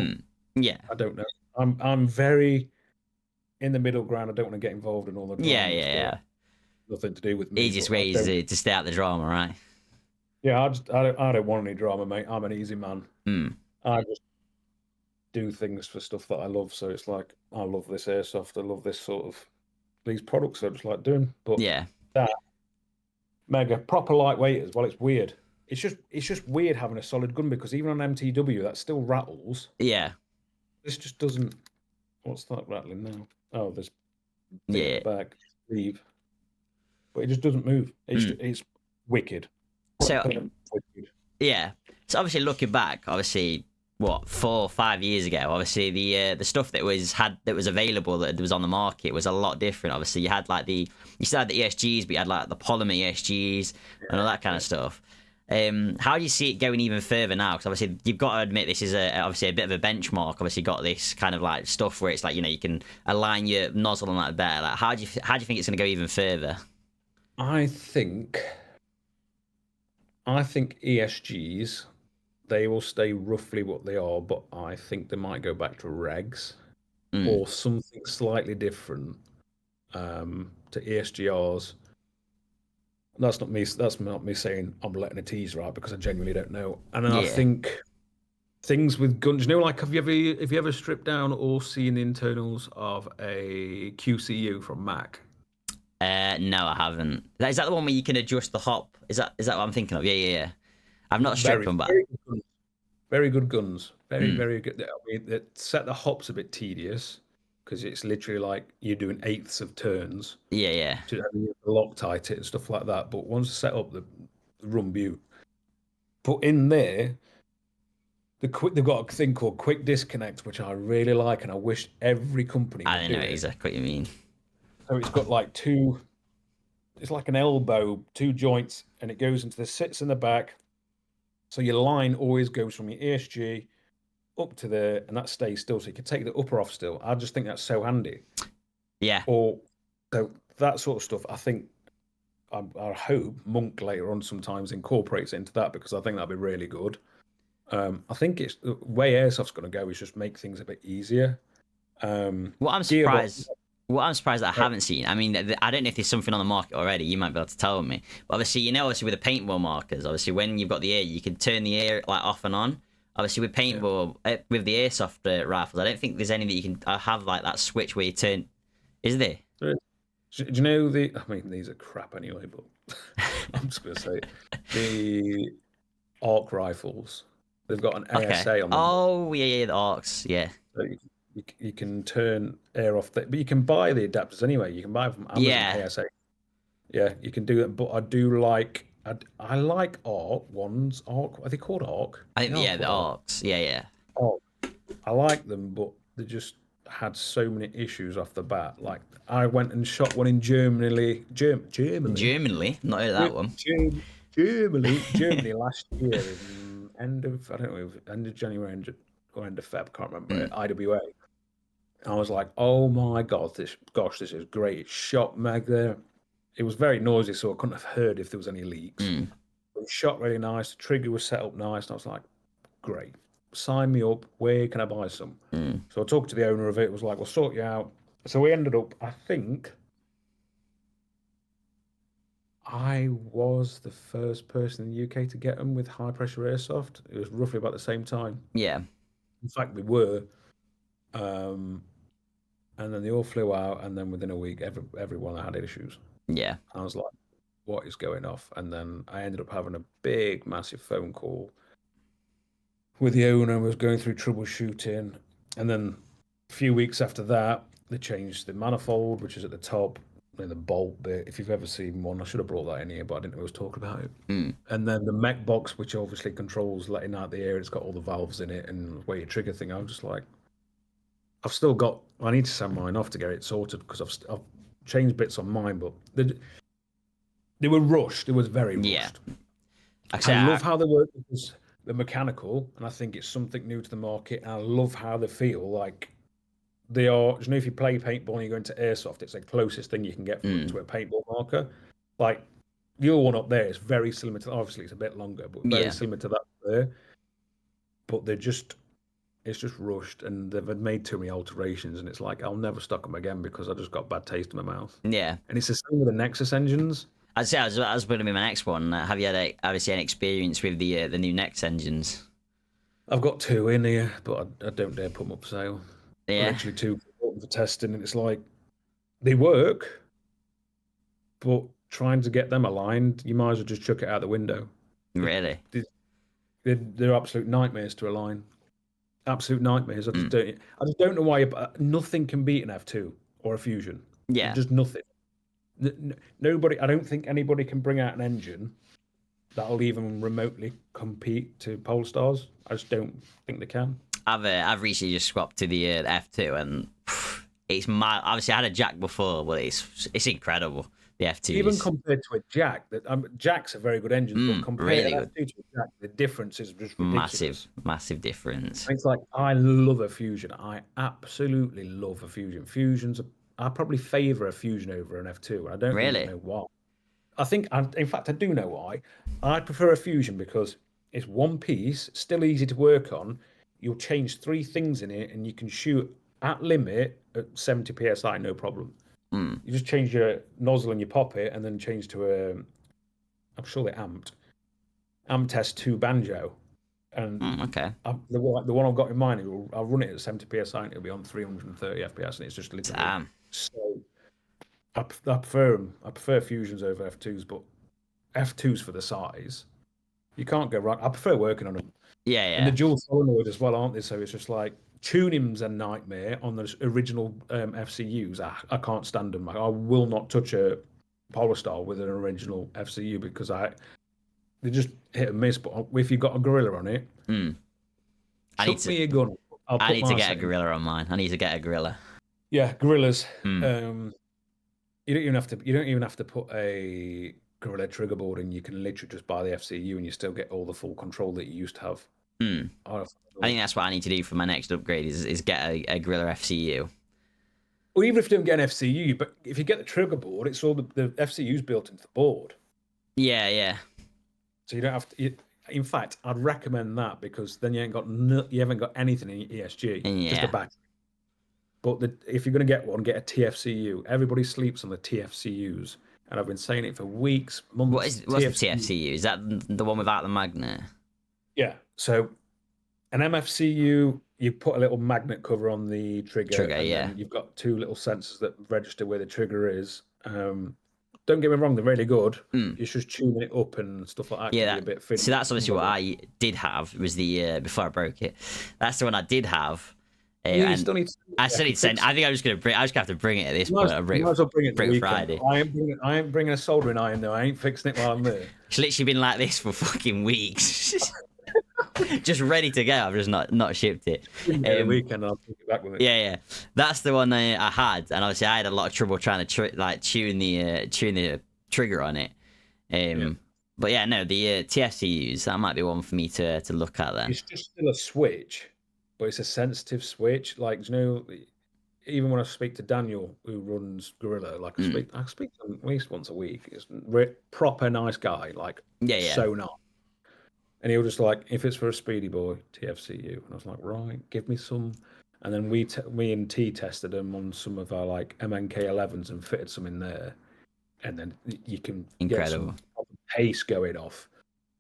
Yeah. I don't know. I'm very in the middle ground. I don't want to get involved in all the drama. Yeah. Nothing to do with me. Easiest way is to stay out the drama, right? Yeah, I don't want any drama, mate. I'm an easy man. I just do things for stuff that I love. So it's like I love this airsoft. I love this sort of these products. I just like doing. But that mega proper lightweight as well. It's weird. It's just weird having a solid gun because even on MTW that still rattles. Yeah. This just doesn't. What's that rattling now? Oh, there's back sleeve, but it just doesn't move. It's wicked. So yeah. So obviously looking back, obviously what 4 or 5 years ago, obviously the stuff that was available that was on the market was a lot different. Obviously you still had the ESGs, but you had like the polymer ESGs and all that kind of stuff. How do you see it going even further now? Because obviously you've got to admit this is obviously a bit of a benchmark. Obviously got this kind of like stuff where it's like you can align your nozzle and that better. Like how do you think it's going to go even further? I think ESGs they will stay roughly what they are, but I think they might go back to regs or something slightly different to ESGRs. That's not me saying I'm letting a teaser out because I genuinely don't know. And then I think things with guns. Like have you ever stripped down or seen the internals of a QCU from Mac? No, I haven't. Is that the one where you can adjust the hop? Is that what I'm thinking of? Yeah. I've not stripped Very, them, but very good guns. Very good guns. Very, mm, very good. I mean, set the hops a bit tedious because it's literally like you're doing eighths of turns yeah. to Loctite it and stuff like that. But once set up, the run beaut. But in there, they've got a thing called quick disconnect, which I really like, and I wish every company I would don't do know it. exactly what you mean. So it's got like two. It's like an elbow, two joints, and it goes into the sits in the back. So your line always goes from your ESG up to there, and that stays still. So you can take the upper off still. I just think that's so handy. Yeah. Or so that sort of stuff. I think I hope Monk later on sometimes incorporates into that because I think that'd be really good. I think it's the way Airsoft's going to go is just make things a bit easier. What I'm Gearbox, surprised. What I'm surprised that I haven't seen. I mean, I don't know if there's something on the market already. You might be able to tell me. But obviously, obviously with the paintball markers, obviously when you've got the air, you can turn the air like off and on. Obviously with yeah. paintball, with the airsoft rifles, I don't think there's any that you can have like that switch where you turn. Is there? Do you know the? I mean, these are crap anyway, but I'm just going to say the arc rifles. They've got an Okay. ASA on them. Oh yeah, the arcs. Yeah. So you can turn air off, but you can buy the adapters anyway. You can buy them from Amazon Yeah. ASA. Yeah, you can do that. But I do like I like arc ones. Arc, are they called arc? I think They are the called arc. arcs. Yeah. Arc. I like them, but they just had so many issues off the bat. Like I went and shot one in Germany, Germany, Germany, not heard of that one. Germany last year in end of I don't know end of January or end of Feb, can't remember it, IWA. I was like, oh my god, this is great. It shot mag there. It was very noisy, so I couldn't have heard if there was any leaks. But it shot really nice. The trigger was set up nice, and I was like, great. Sign me up. Where can I buy some? So I talked to the owner of it. It was like, we'll sort you out. So we ended up, I think I was the first person in the UK to get them with high pressure airsoft. It was roughly about the same time. Yeah. In fact, we were. Um, and then they all flew out, and then within a week, everyone had issues. Yeah. I was like, what is going off? And then I ended up having a big, massive phone call with the owner. Was going through troubleshooting, and then a few weeks after that, they changed the manifold, which is at the top, and the bolt bit. If you've ever seen one, I should have brought that in here, but I didn't know I was talking about it. And then the mech box, which obviously controls letting out the air, it's got all the valves in it and where your trigger thing. I was just like, I've still got. I need to send mine off to get it sorted because I've changed bits on mine, but they were rushed. It was very rushed. Yeah. I love how they work because they're mechanical, and I think it's something new to the market. And I love how they feel like they are. You know, if you play paintball and you go into airsoft, it's the closest thing you can get to a paintball marker. Like your one up there is very similar to. Obviously, it's a bit longer, but very similar to that there. But they're just. It's just rushed, and they've made too many alterations, and it's like I'll never stock them again because I just got a bad taste in my mouth. Yeah. And it's the same with the Nexus engines. I'd say I was going to be my next one. Have you had obviously any experience with the new Next engines? I've got two in here, but I don't dare put them up for sale. Yeah. Literally two for testing, and it's like they work, but trying to get them aligned, you might as well just chuck it out the window. Really? They're absolute nightmares to align. Absolute nightmares. I just don't know why. Nothing can beat an F2 or a Fusion. Yeah. Just nothing. Nobody. I don't think anybody can bring out an engine that'll even remotely compete to Polestars. I just don't think they can. I've recently just swapped to the F2, and it's my. Obviously, I had a Jack before, but it's incredible. The F2. Even compared to a Jack, Jack's a very good engine, but compared really to F2 to a Jack, the difference is just ridiculous. Massive difference. It's like I love a Fusion. I absolutely love a Fusion. I probably favour a Fusion over an F2. I don't really know why. In fact, I do know why. I prefer a Fusion because it's one piece, still easy to work on. You'll change 3 things in it, and you can shoot at limit at 70 psi, no problem. You just change your nozzle and you pop it, and then change to I'm sure they're amped. Amp Test 2 Banjo. And Okay. the one I've got in mind, I'll run it at 70 psi and it'll be on 330 FPS, and it's just literally Damn. so. I prefer them. I prefer Fusions over F2s, but F2s for the size, you can't go wrong. I prefer working on them. Yeah, And the yeah. dual solenoid as well, aren't they? So it's just like tuning's a nightmare on the original FCUs. I can't stand them. I will not touch a Polestar with an original FCU because they just hit and miss. But if you've got a Gorilla on it, Mm. I need chuck to. me a gun. I'll I put need to my get a setting. gorilla on mine. I need to get a gorilla. Yeah, Gorillas. Mm. You don't even have to. You don't even have to put a Gorilla trigger board in. You can literally just buy the FCU and you still get all the full control that you used to have. Mm. I I think that's what I need to do for my next upgrade is get a gorilla FCU. Or even if you don't get an FCU, but if you get the trigger board, it's all the FCU's built into the board. Yeah, yeah. So you don't have to. In fact, I'd recommend that because then you haven't got anything in your ESG, just a Yeah. battery. But if you're going to get one, get a TFCU. Everybody sleeps on the TFCUs, and I've been saying it for weeks, months. What's the TFCU? Is that the one without the magnet? Yeah. So an MFCU, you put a little magnet cover on the trigger, and yeah. then you've got two little sensors that register where the trigger is. Don't get me wrong, they're really good. It's just tuning it up and stuff like that. Yeah, a bit fit. So that's obviously what I did have. It was the before I broke it. That's the one I did have. You still need to, I still need to send. I think I'm just gonna bring. I just have to bring it at this point. You might as well bring it bring Friday. I ain't bringing a soldering iron though. I ain't fixing it while I'm there. It's literally been like this for fucking weeks. Just ready to go. I've just not shipped it. Weekend, I'll take it back with it. Yeah. That's the one I had, and obviously I had a lot of trouble trying to tune the trigger on it. But yeah, no, the TFCUs, that might be one for me to look at then. It's just still a switch, but it's a sensitive switch. Like, even when I speak to Daniel, who runs Gorilla, like I speak to him at least once a week. He's a proper nice guy, like so nice. And he was just like, if it's for a speedy boy, TFCU. And I was like, right, give me some. And then me and T tested them on some of our like MNK11s and fitted some in there. And then you can get some pace going off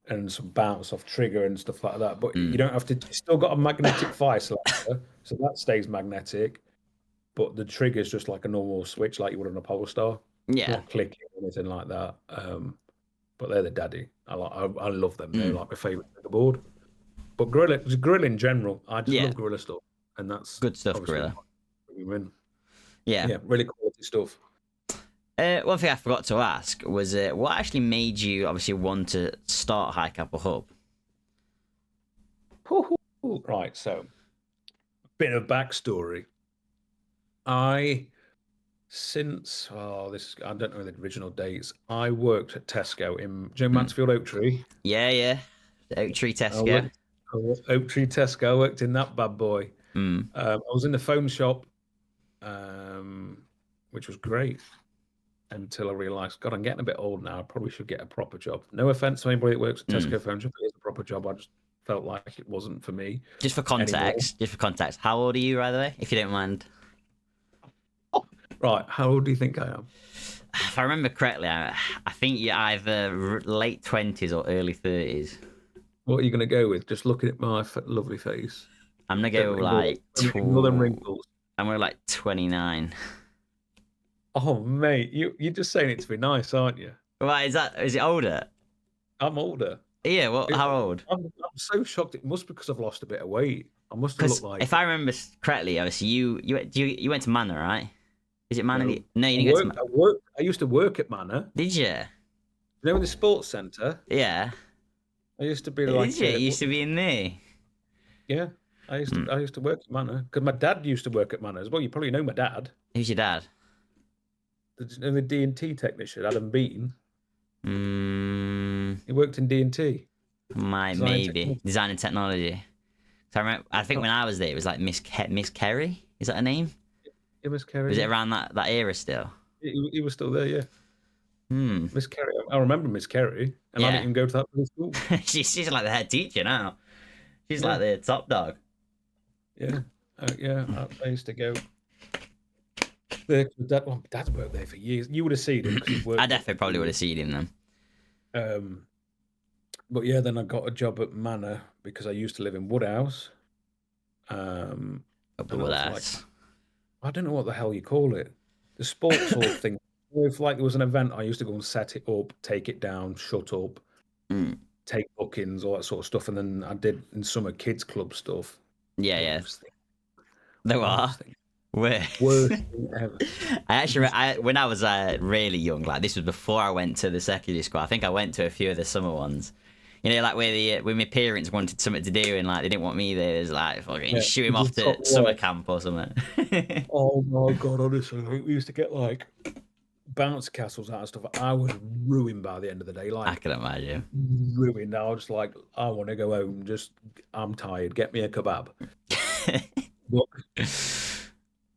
and some bounce off trigger and stuff like that. But you don't have to. You still got a magnetic fire selector, so that stays magnetic. But the trigger's just like a normal switch, like you would on a Polestar. Yeah, not clicking or anything like that. But they're the daddy. I love them. They're like my favorite trigger board. But Gorilla in general, I just love Gorilla stuff, and that's good stuff. Gorilla. We win. Yeah, really quality stuff. One thing I forgot to ask was what actually made you obviously want to start Hi-Capa Hub? Right, so bit of backstory. I don't know the original dates. I worked at Tesco in Mansfield Oak Tree. Yeah, Oak Tree Tesco. Oak Tree Tesco. I worked in that bad boy. I was in the phone shop, which was great. Until I realised, God, I'm getting a bit old now. I probably should get a proper job. No offense to anybody that works at Tesco phone shop. It is a proper job. I just felt like it wasn't for me. Just for context, how old are you, by the way, if you don't mind? Right, how old do you think I am? If I remember correctly, I think you're either late 20s or early 30s. What are you going to go with? Just looking at my lovely face. I'm going to go like... wrinkles. I'm going to like 29. Oh, mate, you're just saying it to be nice, aren't you? Right, is it older? I'm older. Yeah, how old? I'm so shocked. It must be because I've lost a bit of weight. I must have looked like... If I remember correctly, obviously, you went to Manor, right? Is it Manor? No, you didn't go to Manor. I used to work at Manor. Did you? You know, in the sports centre? Yeah. I used to be like... Did you? You used to be in there? Yeah. I used to work at Manor. Because my dad used to work at Manor as well. You probably know my dad. Who's your dad? The D&T technician, Adam Beaton. He worked in D&T. Design and technology. So I think when I was there, it was like Miss Kerry. Is that her name? Yeah, Miss Kerry. Was it around that era still? He was still there, yeah. Miss Kerry. I remember Miss Kerry, and I didn't even go to that school. she's like the head teacher now. She's like the top dog. Yeah, I used to go. Dad's worked there for years. You would have seen him because I definitely probably would have seen him then. But yeah, then I got a job at Manor because I used to live in Woodhouse. Up And I with was like, us. I don't know what the hell you call it. The sports hall thing. If like there was an event, I used to go and set it up, take it down, shut up, Mm. take bookings, all that sort of stuff. And then I did in summer kids club stuff. Yeah, yeah. Worst thing. There are. Worst thing. Where? Worst thing ever. I actually, when I was really young, like this was before I went to the secondary school. I think I went to a few of the summer ones. You know, like where my parents wanted something to do and like they didn't want me there. It was like fucking Yeah, shoot you him off just to got summer lost. camp or something. Oh my god, honestly, we used to get like bounce castles out of stuff. I was ruined by the end of the day, I like can imagine. ruined. I was just like, I want to go home. Just I'm tired. Get me a kebab. But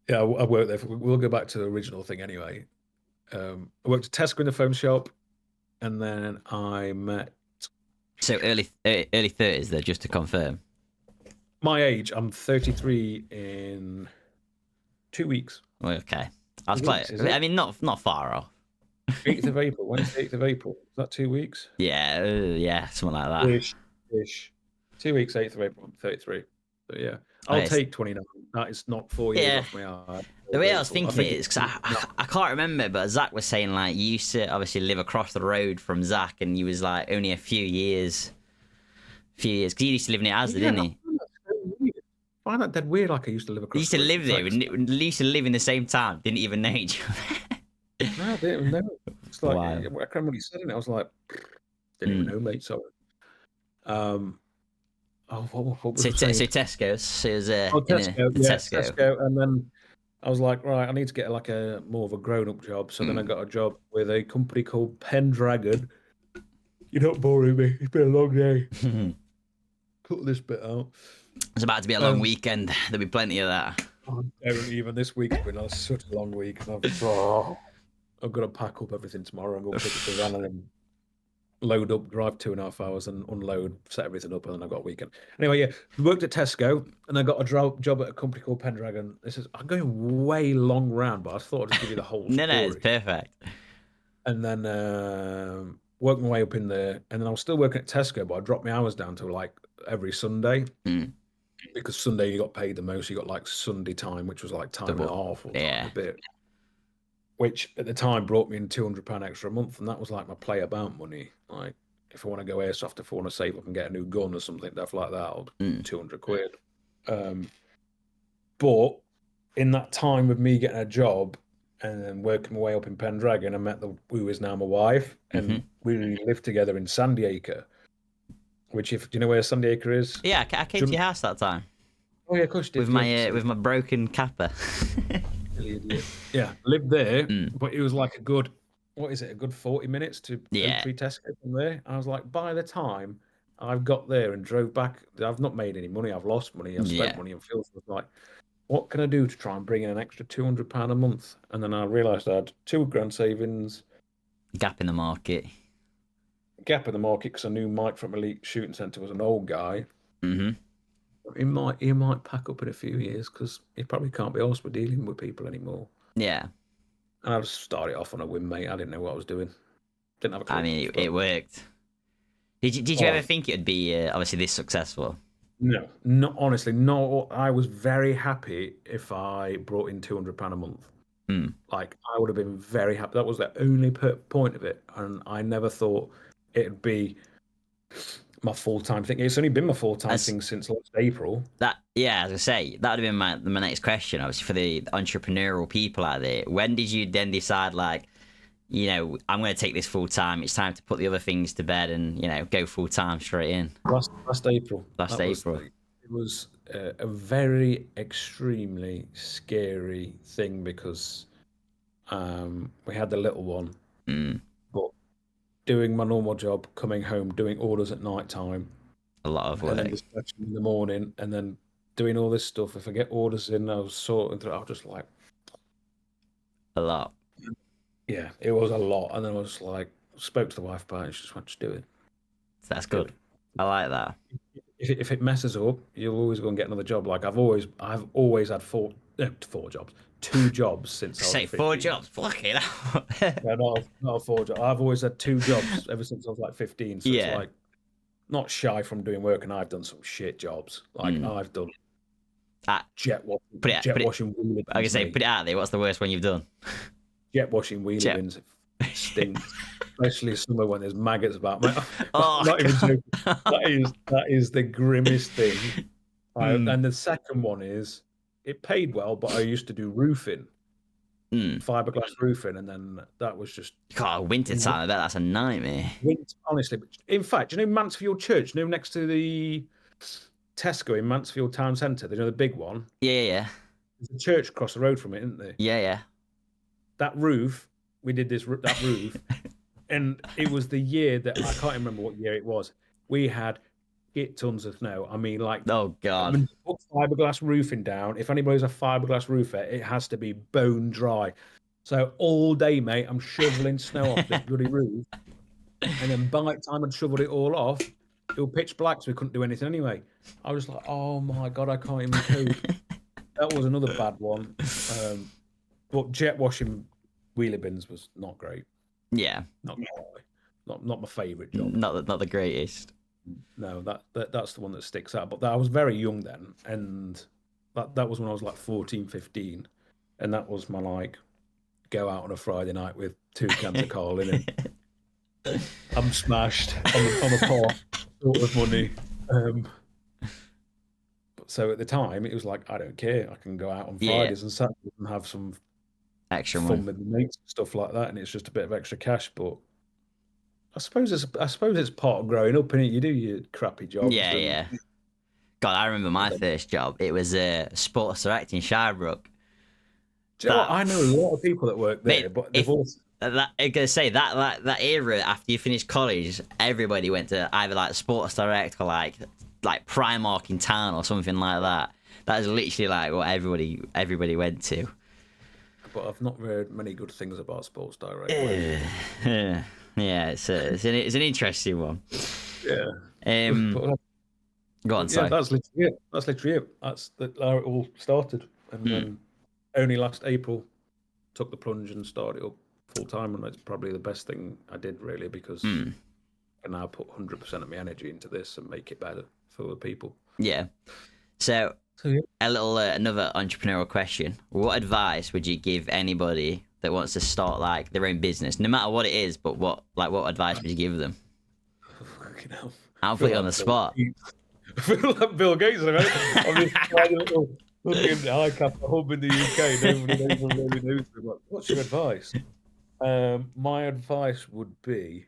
yeah, I worked there. We'll go back to the original thing anyway. I worked at Tesco in the phone shop, and then I met So early 30s there, just to confirm. my age. I'm 33 in 2 weeks. Well, okay, I was 2 weeks, quite. is I it? mean, not far off. 8th of April. When's the 8th of April? Is that 2 weeks? Yeah, something like that. Ish. 2 weeks, 8th of April. I'm 33. So yeah, I'll Okay, take 29. That is not 4 years yeah. off my eye. I'm The so way I was grateful. I thinking think it is because I can't remember, but Zach was saying like you used to obviously live across the road from Zach, and you was like only a few years because he used to live near Asda, yeah, didn't he? I find that dead weird. Like I used to live He across used the to road live from there. Zach's. We used to live in the same town. Didn't even know each other. No, I didn't know. It's like I Wow. can't remember what he said, and I was like, didn't even Mm. know, mate. So, oh, what was So, I saying? so Tesco's. So it was Oh, in Tesco, the yeah, Tesco. Tesco, and then I was like, right, I need to get like a more of a grown-up job. So then I Mm. got a job with a company called Pendragon. You're not boring me. It's been a long day. Cut this bit out. It's about to be a long weekend. There'll be plenty of that. Don't even this week's been such a long week, and I've got to pack up everything tomorrow and go pick up the van and then load up, drive 2.5 hours, and unload, set everything up, and then I've got a weekend. Anyway, yeah, worked at Tesco, and I got a job at a company called Pendragon. I'm going way long round, but I thought I'd just give you the whole No, it's story. perfect. And then worked my way up in there, and then I was still working at Tesco, but I dropped my hours down to like every Sunday. Mm. Because Sunday you got paid the most. You got like Sunday time, which was like time and a half or time Yeah. and a bit, which at the time brought me in £200 extra a month, and that was like my play about money. Like if I want to go airsoft, if I want to save up and get a new gun or something, stuff like that, I'll 200 quid. But in that time of me getting a job and then working my way up in Pendragon, I met who is now my wife, and we lived together in Sandiacre. Which, do you know where Sandiacre is? Yeah, I came to your house that time Oh yeah, of course you did. with my broken Kappa. Yeah, lived there, Mm. but it was like a good, what is it, a good 40 minutes to Yeah. Oaktree Tesco from there. I was like, by the time I've got there and drove back, I've not made any money. I've lost money. I've spent Yeah. money on fuel. So I was like, what can I do to try and bring in an extra £200 a month? And then I realised I had 2 grand savings, Gap in the market. gap in the market because I knew Mike from Elite Shooting Centre was an old guy. Mm-hmm. He might pack up in a few years because he probably can't be arsed with dealing with people anymore. Yeah. And I just started off on a whim, mate. I didn't know what I was doing. Didn't have a clue. I mean, it worked. Did you ever think it would be obviously this successful? No, not honestly. No, I was very happy if I brought in £200 a month. Like I would have been very happy. That was the only point of it, and I never thought it'd be my full-time thing. It's only been my full-time thing since last April. As I say, that would have been my next question. Obviously, for the entrepreneurial people out there, when did you then decide, like, you know, I'm going to take this full time. It's time to put the other things to bed and go full time straight in. Last April. It was a very extremely scary thing because we had the little one, but doing my normal job, coming home, doing orders at night time, a lot of work, and then dispatching in the morning, and then doing all this stuff. If I get orders in, I was sorting through. I was just like a lot. Yeah, it was a lot, and then I was like, spoke to the wife about it. And she just went, "Just do it." That's good. I like that. If it messes up, you'll always go and get another job. Like I've always had four jobs, 2 jobs since I was 15. 4 jobs. Fuck it. Yeah, not a 4 job. I've always had 2 jobs ever since I was like 15. So it's like not shy from doing work, and I've done some shit jobs. Like I've done Ah, jet put it. washing wheelie I can bins, say, mate. put it out there. What's the worst one you've done? Jet washing wheelie Jet. bins. It stinks, especially summer when there's maggots about. Mate, Oh, I'm not even God. joking. That is the grimmest thing. Mm, And the second one is it paid well, but I used to do roofing, mm. fiberglass roofing, and then that was just God, winter in time. I bet that's a nightmare. winter, honestly. In fact, do you know Mansfield Church? You know, next to the Tesco in Mansfield Town Centre, you know the big one. Yeah, yeah, There's a church across the road from it, isn't there? yeah, yeah. That roof, we did that roof, and it was the year that I can't remember what year it was. We had it tons of snow. I mean, like, Oh God. when you put fiberglass roofing down, if anybody's a fiberglass roofer, it has to be bone dry. So all day, mate, I'm shoveling snow off this bloody roof, and then by the time I'd shoveled it all off, it was pitch black, so we couldn't do anything anyway. I was like, oh my God, I can't even cope. That was another bad one. But jet washing wheelie bins was not great. Yeah, Not not my favourite job. not the greatest. No, that's the one that sticks out. But I was very young then, and that was when I was like 14, 15. And that was my like go out on a Friday night with 2 cans of Carlin and I'm smashed on a pot sort of money. So at the time, it was like, I don't care. I can go out on Yeah. Fridays and Saturdays and have some Extra fun one. with my mates and stuff like that, and it's just a bit of extra cash. But I suppose it's part of growing up, innit? You do your crappy jobs. Yeah, and, yeah. God, I remember my first job. It was a sports direct in Shirebrook. Do you know what? I know a lot of people that work there, Mate, but they've also I gotta say that era after you finish college, everybody went to either like Sports Direct or like Primark in town or something like that. That is literally like what everybody went to. but I've not heard many good things about Sports Direct. Yeah, it's an interesting one. Yeah. But, Go on, yeah, sorry. that's literally it. That's literally it. That's how it all started. And then only last April took the plunge and started up full time, and it's probably the best thing I did really because I now put 100% of my energy into this and make it better for the people. Yeah. So yeah. a little another entrepreneurial question: what advice would you give anybody that wants to start like their own business, no matter what it is? But what advice would you give them? Fucking hell. I'll put you on the spot. I feel like Bill Gates, right? I'm just trying to looking at Hi-Capa Hub in the UK. Nobody really knows me. Like, what's your advice? My advice would be,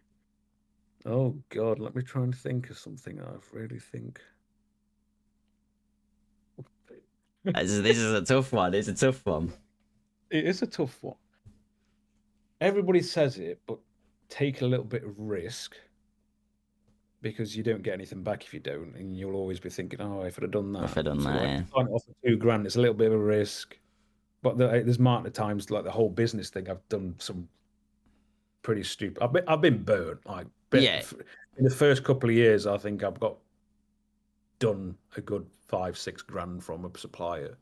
oh God, let me try and think of something I really think. This is a tough one. It's a tough one. It is a tough one. Everybody says it, but take a little bit of risk because you don't get anything back if you don't, and you'll always be thinking, "Oh, if I'd have done that, If I'd done so that, like, yeah. sign it off for $2,000, it's a little bit of a risk." But there's amount of times, like the whole business thing, I've done some pretty stupid. I've been burnt. Like, Yeah. In the first couple of years, I think I've got done a good $5-6 grand from a supplier,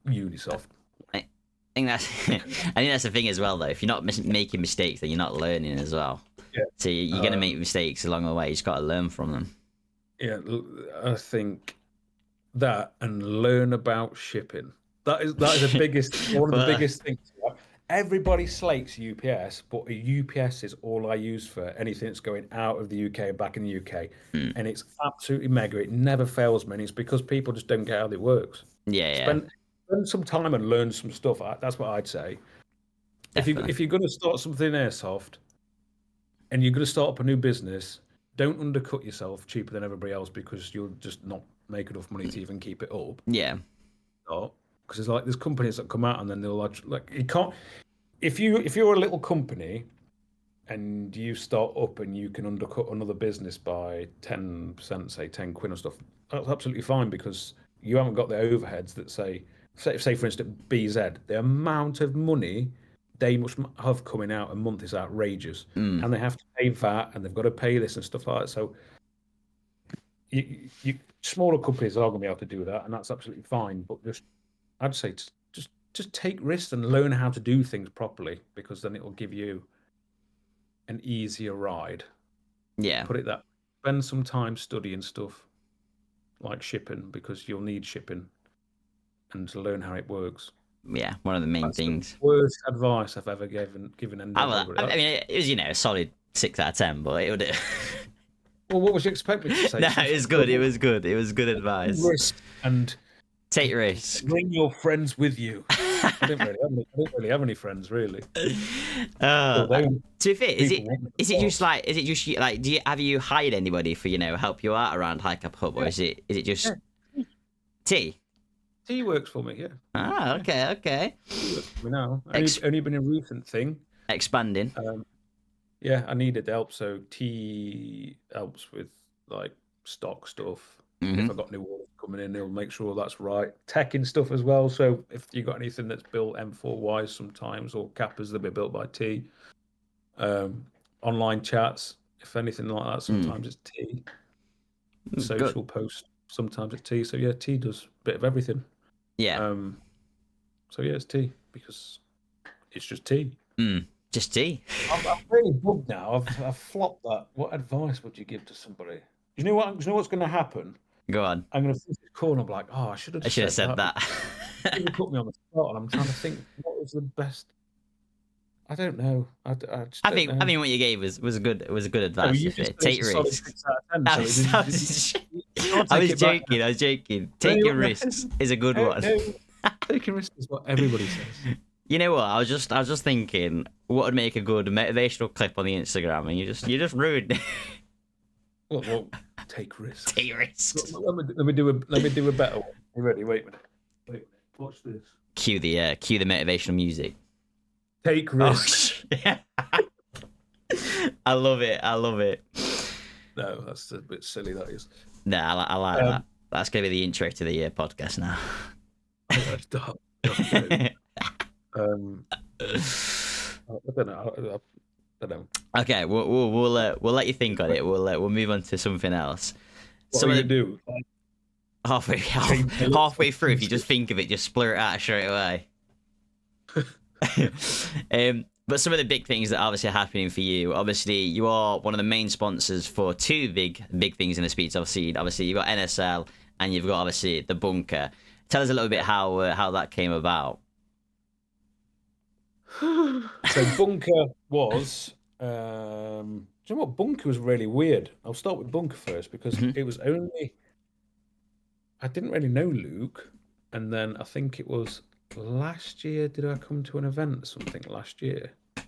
Unisoft. I think that's the thing as well, though. If you're not making mistakes, then you're not learning as well. Yeah. So you're gonna make mistakes along the way. You just got to learn from them. Yeah, I think that and learn about shipping. That is the biggest one of the biggest things. Everybody slates UPS, but a UPS is all I use for anything that's going out of the UK and back in the UK, and it's absolutely mega. It never fails me. And it's because people just don't get how it works. Yeah, Spend some time and learn some stuff. That's what I'd say. Definitely. If you're going to start something in Airsoft, and you're going to start up a new business, don't undercut yourself cheaper than everybody else because you'll just not make enough money to even keep it up. Yeah. Because there's companies that come out and then they'll like you can't. If you're a little company and you start up and you can undercut another business by 10%, say 10 quid or stuff, that's absolutely fine because you haven't got the overheads that say for instance BZ, the amount of money they must have coming out a month is outrageous, and they have to pay VAT and they've got to pay this and stuff like that. So you smaller companies are going to be able to do that, and that's absolutely fine. But I'd say just take risks and learn how to do things properly, because then it will give you an easier ride. Yeah. Put it that. spend some time studying stuff like shipping, because you'll need shipping and to learn how it works. Yeah, one of the main That's the things. worst advice I've ever given anybody. I mean, it was a solid 6 out of 10, but it would. Well, what would you expect me to say? No, it was good. It was good. It was good advice. Risk and take risks. Bring your friends with you. I didn't really have any friends, really. To be fair, is it just like have you hired anybody for help you out around Hi-Capa Hub, or is it just T? T works for me, yeah. Ah, okay. T works for me now. Only been a recent thing. Expanding. Yeah, I needed help, so T helps with like stock stuff. If I got new orders coming in, he'll make sure that's right. Tech and stuff as well. So if you got anything that's built M4 wise sometimes, or Kappas that be built by T. Online chats, if anything like that, sometimes it's T. Social posts, sometimes it's T. So yeah, T does a bit of everything. Yeah. So yeah, it's T because it's just T. Just T. I'm really bugged now. I've flopped that. What advice would you give to somebody? You know what's going to happen? Go on. I'm going to finish the call and I'm like, oh, I should have said that. You put me on the spot, and I'm trying to think what was the best. I don't know. I think what you gave was good. It was a good advice. Take risks. I was joking. Taking risks is a good one. Taking risks is what everybody says. You know what? I was just thinking what would make a good motivational clip on the Instagram, and you just ruined it. Well, take risks. Take risks. Let me do a better one. You ready? Wait a minute. Watch this. Cue the motivational music. Take risks. I love it. No, that's a bit silly. That is. No, I like that. That's gonna be the intro to the podcast now. Stop. I don't know. Okay, we'll let you think on it. We'll move on to something else. What do you do? Halfway through, if you just think of it, just blur it out straight away. But some of the big things that obviously are happening for you, obviously you are one of the main sponsors for two big things in the speedsoft scene. Obviously you've got NSL and you've got obviously the bunker. Tell us a little bit how that came about. So bunker was, do you know what? Bunker was really weird. I'll start with bunker first because it was only, I didn't really know Luke, and then I think it was last year. Did I come to an event or something last year? I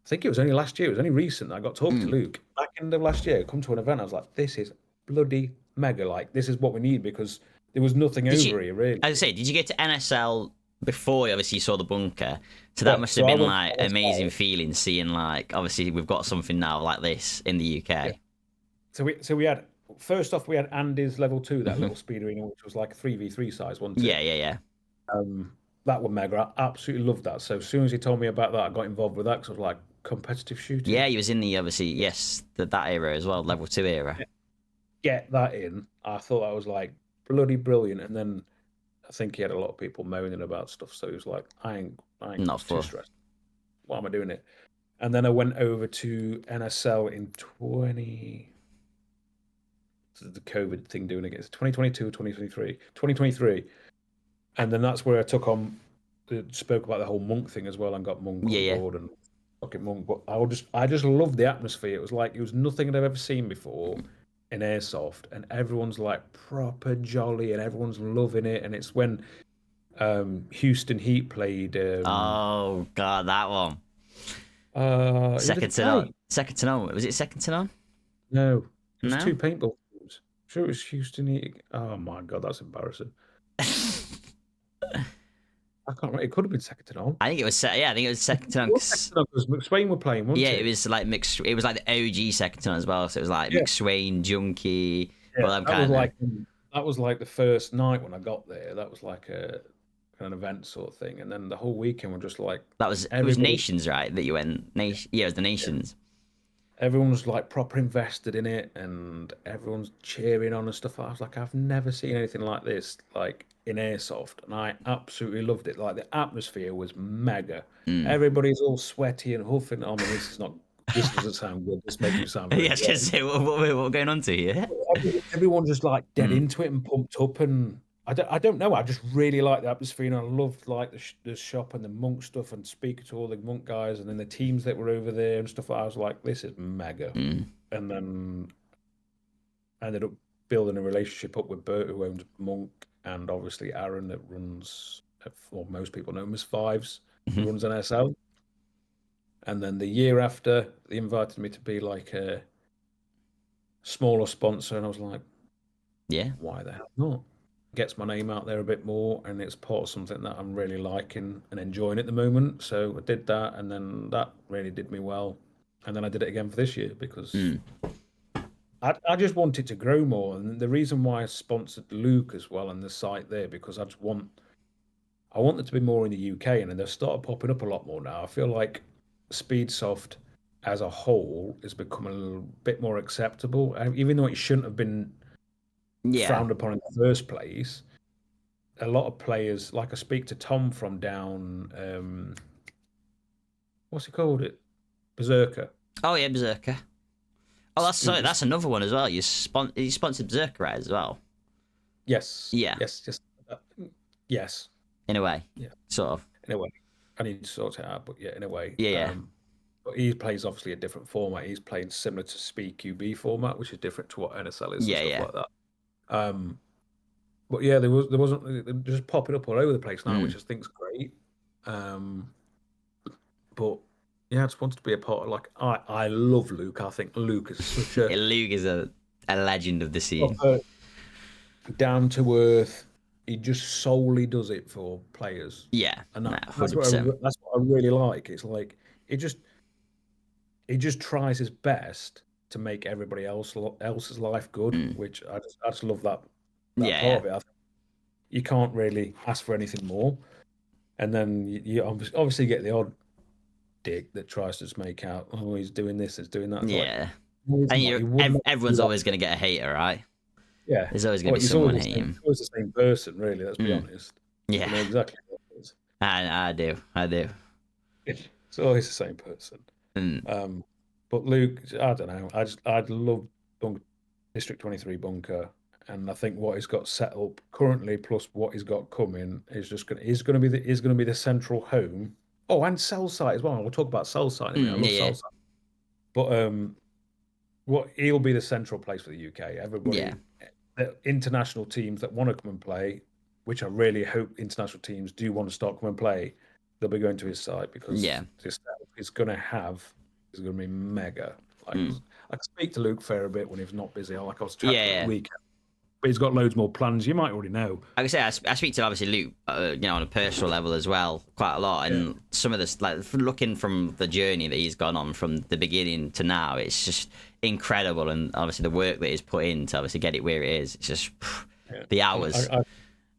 think it was only last year. It was only recent. I got talking to Luke back end of last year. Come to an event. I was like, this is bloody mega. Like, this is what we need, because there was nothing here really. As I say, did you get to NSL before you obviously saw the bunker? So that must have been like amazing feeling, seeing like obviously we've got something now like this in the UK. Yeah. So we had, first off, we had Andy's level 2, that little speed arena, which was like a 3v3 size, wasn't it? Yeah. That was mega. I absolutely loved that. So as soon as he told me about that, I got involved with that because I was like, competitive shooting. Yeah, he was in the obviously that era as well, level 2 era. Get that in. I thought that was like bloody brilliant. And then I think he had a lot of people moaning about stuff, so he was like, I ain't not too stressed. Why am I doing it? And then I went over to NSL in the COVID thing doing it. It's 2022 or 2023. And then that's where I took on, spoke about the whole monk thing as well, and got monk on board and fucking monk. But I just loved the atmosphere. It was like, it was nothing I'd ever seen before in Airsoft, and everyone's like proper jolly and everyone's loving it. And it's when Houston Heat played. Oh god, that one. Second to none. Was it second to none? No, it was 2 paintball teams. I'm sure it was Houston Heat. Oh my god, that's embarrassing. I can't remember. It could have been second to none. I think it was. I think it was second to none. Because McSwain were playing, wasn't it? It was like mixed. It was like the OG second to none as well. So it was like McSwain, Junkie. Yeah, that was like the first night when I got there. That was like an event sort of thing, and then the whole weekend were just like it was Nations, right? That you went. Yeah, it was the Nations. Everyone was like proper invested in it, and everyone's cheering on and stuff. I was like, I've never seen anything like this, like in Airsoft, and I absolutely loved it. Like the atmosphere was mega. Everybody's all sweaty and huffing. I mean, this is not this doesn't sound good. This makes me sound Yeah, I really was gonna say what we're going on to here. everyone's just like dead Mm. into it and pumped up, and I don't know. I just really like the atmosphere, and I loved like the shop and the monk stuff, and speaking to all the monk guys, and then the teams that were over there and stuff. I was like, this is mega. Mm. And then I ended up building a relationship up with Bert, who owns Monk, and obviously Aaron, that runs, or most people know him as Fives, who Mhm. runs an SL. And then the year after, they invited me to be like a smaller sponsor, and I was like, Yeah. why the hell not? Gets my name out there a bit more, and it's part of something that I'm really liking and enjoying at the moment. So I did that, and then that really did me well. And then I did it again for this year because Mm. I just want it to grow more. And the reason why I sponsored Luke as well and the site there, because I want it to be more in the UK, and then they've started popping up a lot more now. I feel like Speedsoft as a whole is becoming a little bit more acceptable, even though it shouldn't have been Yeah. frowned upon in the first place. A lot of players, like I speak to Tom from down, what's he called it, Berserker. Oh yeah, Berserker. Oh, that's sorry, that's another one as well. You sponsored Berserker, right, as well. Yes, Yeah, yes, just yes, in a way, yeah. sort of. In a way, I need to sort it out, but yeah, in a way. Yeah, yeah. But he plays obviously a different format. He's playing similar to Speed QB format, which is different to what NSL is and Yeah, stuff yeah. like that. But yeah, there wasn't they're just popping up all over the place now, which Mm. I think's great. But yeah, I just wanted to be a part of, like, I love Luke. I think Luke is such a Luke is a legend of the scene. proper down to earth. He just solely does it for players, Yeah, and no, that's 100%. that's what I really like. It's like it just he just tries his best to make everybody else's life good, Mm. which I just love that Yeah, part yeah, of it. I think you can't really ask for anything more, and then you obviously get the odd dick that tries to just make out, oh, he's doing this, he's doing that. It's like, yeah. no, he's And not. He would not do everyone's that. always gonna get a hater, right? Yeah, There's always gonna well, be someone hating him. he's always the same person, really. Let's be Mm. honest. Yeah, You know exactly what it is. I do, I do. It's always the same person. Mm. Um, but Luke, I don't know. I'd love District 23 Bunker, and I think what he's got set up currently, plus what he's got coming, is going to be the central home. Oh, and cell site as well. We'll talk about cell site in a minute. I Yeah, love yeah, cell site, but what he'll be the central place for the UK. yeah, Everybody, the international teams that want to come and play, which I really hope international teams do want to start come and play, they'll be going to his site yeah. because this is going to be mega. Like, Mm. I can speak to Luke Fair a bit when he's not busy. Like I was Yeah, chatting at the yeah. weekend, but he's got loads more plans. You might already know. Like I say, I speak to obviously Luke, on a personal level as well, quite a lot. And some of this, like looking from the journey that he's gone on from the beginning to now, it's just incredible. And obviously the work that he's put in to obviously get it where it is, it's just the hours.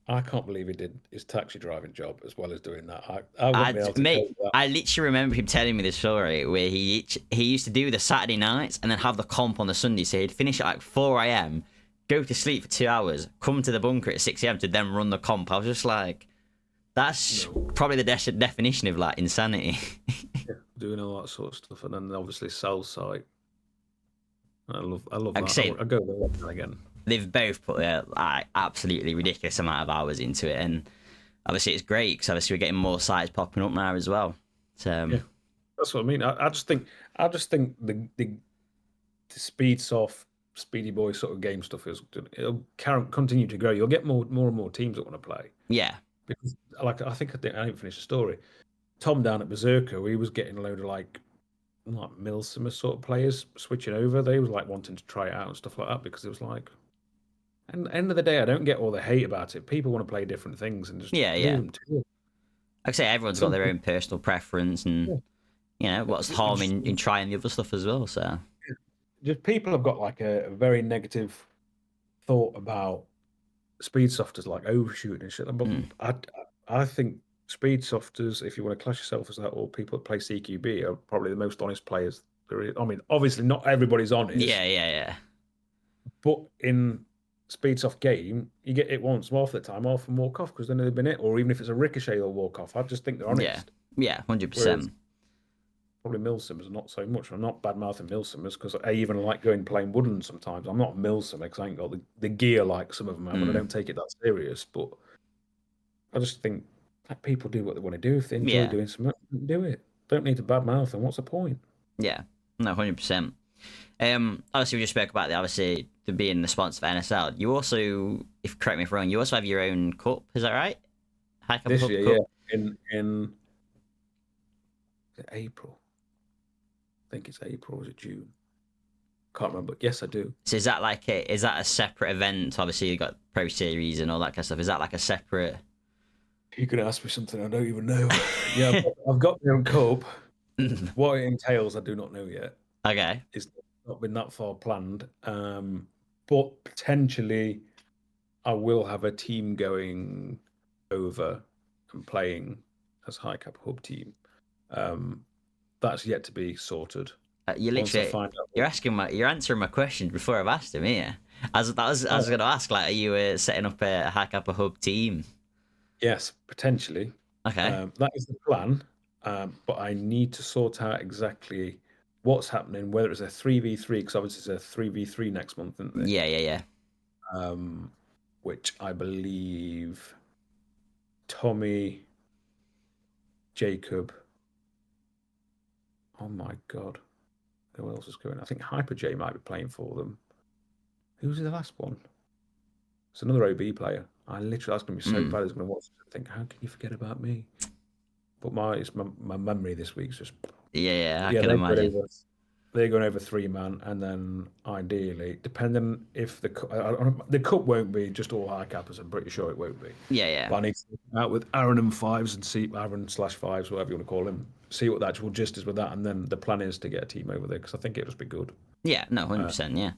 I can't believe he did his taxi driving job as well as doing that. I wouldn't be able to Mate, cope with that. I literally remember him telling me this story where he used to do the Saturday nights and then have the comp on the Sunday. So he'd finish at like 4 a.m., go to sleep for 2 hours, come to the bunker at 6 a.m. to then run the comp. I was just like, that's probably the definition of like insanity. Yeah, doing all that sort of stuff, and then obviously cell site. I love Like I that. say, I go there again. they've both put a like, absolutely ridiculous amount of hours into it, and obviously it's great because obviously we're getting more sites popping up now as well. So Yeah, that's what I mean. I just think the speed soft, speedy boy sort of game stuff it'll continue to grow. You'll get more and more teams that want to play yeah, because, like, I didn't finish the story. Tom down at Berserker, he was getting a load of like Milsimer sort of players switching over. They was like wanting to try it out and stuff like that because it was like. And end of the day, I don't get all the hate about it. People want to play different things and just yeah, leave yeah. them to it. Like I say, everyone's got Some their people, own personal preference, and what's you harm just, in trying the other stuff as well. So people have got like a very negative thought about speed softers like overshooting and shit. But mm. I think speed softers, if you want to class yourself as that, or people that play CQB, are probably the most honest players there is. I mean, obviously not everybody's honest, yeah. but in speed soft game, you get it once, half the time, off and walk off because then they've been it, or even if it's a ricochet, they'll walk off. I just think they're honest. Yeah, Whereas 100%. Probably Milsimmers, not so much. I'm not bad mouthing Milsimmers because I even like going playing woodland sometimes. I'm not a Milsimmer because I ain't got the gear like some of them have, and I don't take it that serious. But I just think let people do what they want to do. If they enjoy Yeah, doing something, do it. Don't need to bad mouth them. What's the point? yeah, no, 100%. Obviously, we just spoke about the being the sponsor of NSL. You also, if correct me if I'm wrong, you also have your own cup. Is that right? Hi-Capa This Hub year, Cup. yeah, in is it April. I think it's April. Or is it June? Can't remember. Yes, I do. So is that a separate event? Obviously, you got Pro Series and all that kind of stuff. Is that like a separate? You could ask me something I don't even know. Yeah, I've got my own cup. What it entails, I do not know yet. Okay. It's not been that far planned. But potentially I will have a team going over and playing as Hi-Capa Hub team. That's yet to be sorted. You Once I literally find out. you're answering my question before I've asked him here. I was going to ask, like, are you setting up a Hi-Capa Hub team? Yes, potentially. Okay. That is the plan. But I need to sort out exactly what's happening, whether it's a 3v3, because obviously it's a 3v3 next month, isn't it? Yeah. Which I believe Tommy, Jacob. Oh my God. Who else is going? I think Hyper J might be playing for them. Who's the last one? It's another OB player. I literally, that's going to be so bad. It's going to watch and think, how can you forget about me? But my memory this week's just. Yeah, I can imagine. They're going over 3-man, and then ideally, depending if the cup won't be just all high cappers, I'm pretty sure it won't be. Yeah. But I need to look out with Aaron and fives and see Aaron/5s, whatever you want to call him. See what the actual gist is with that, and then the plan is to get a team over there because I think it'll just be good. Yeah, no, 100%. Yeah.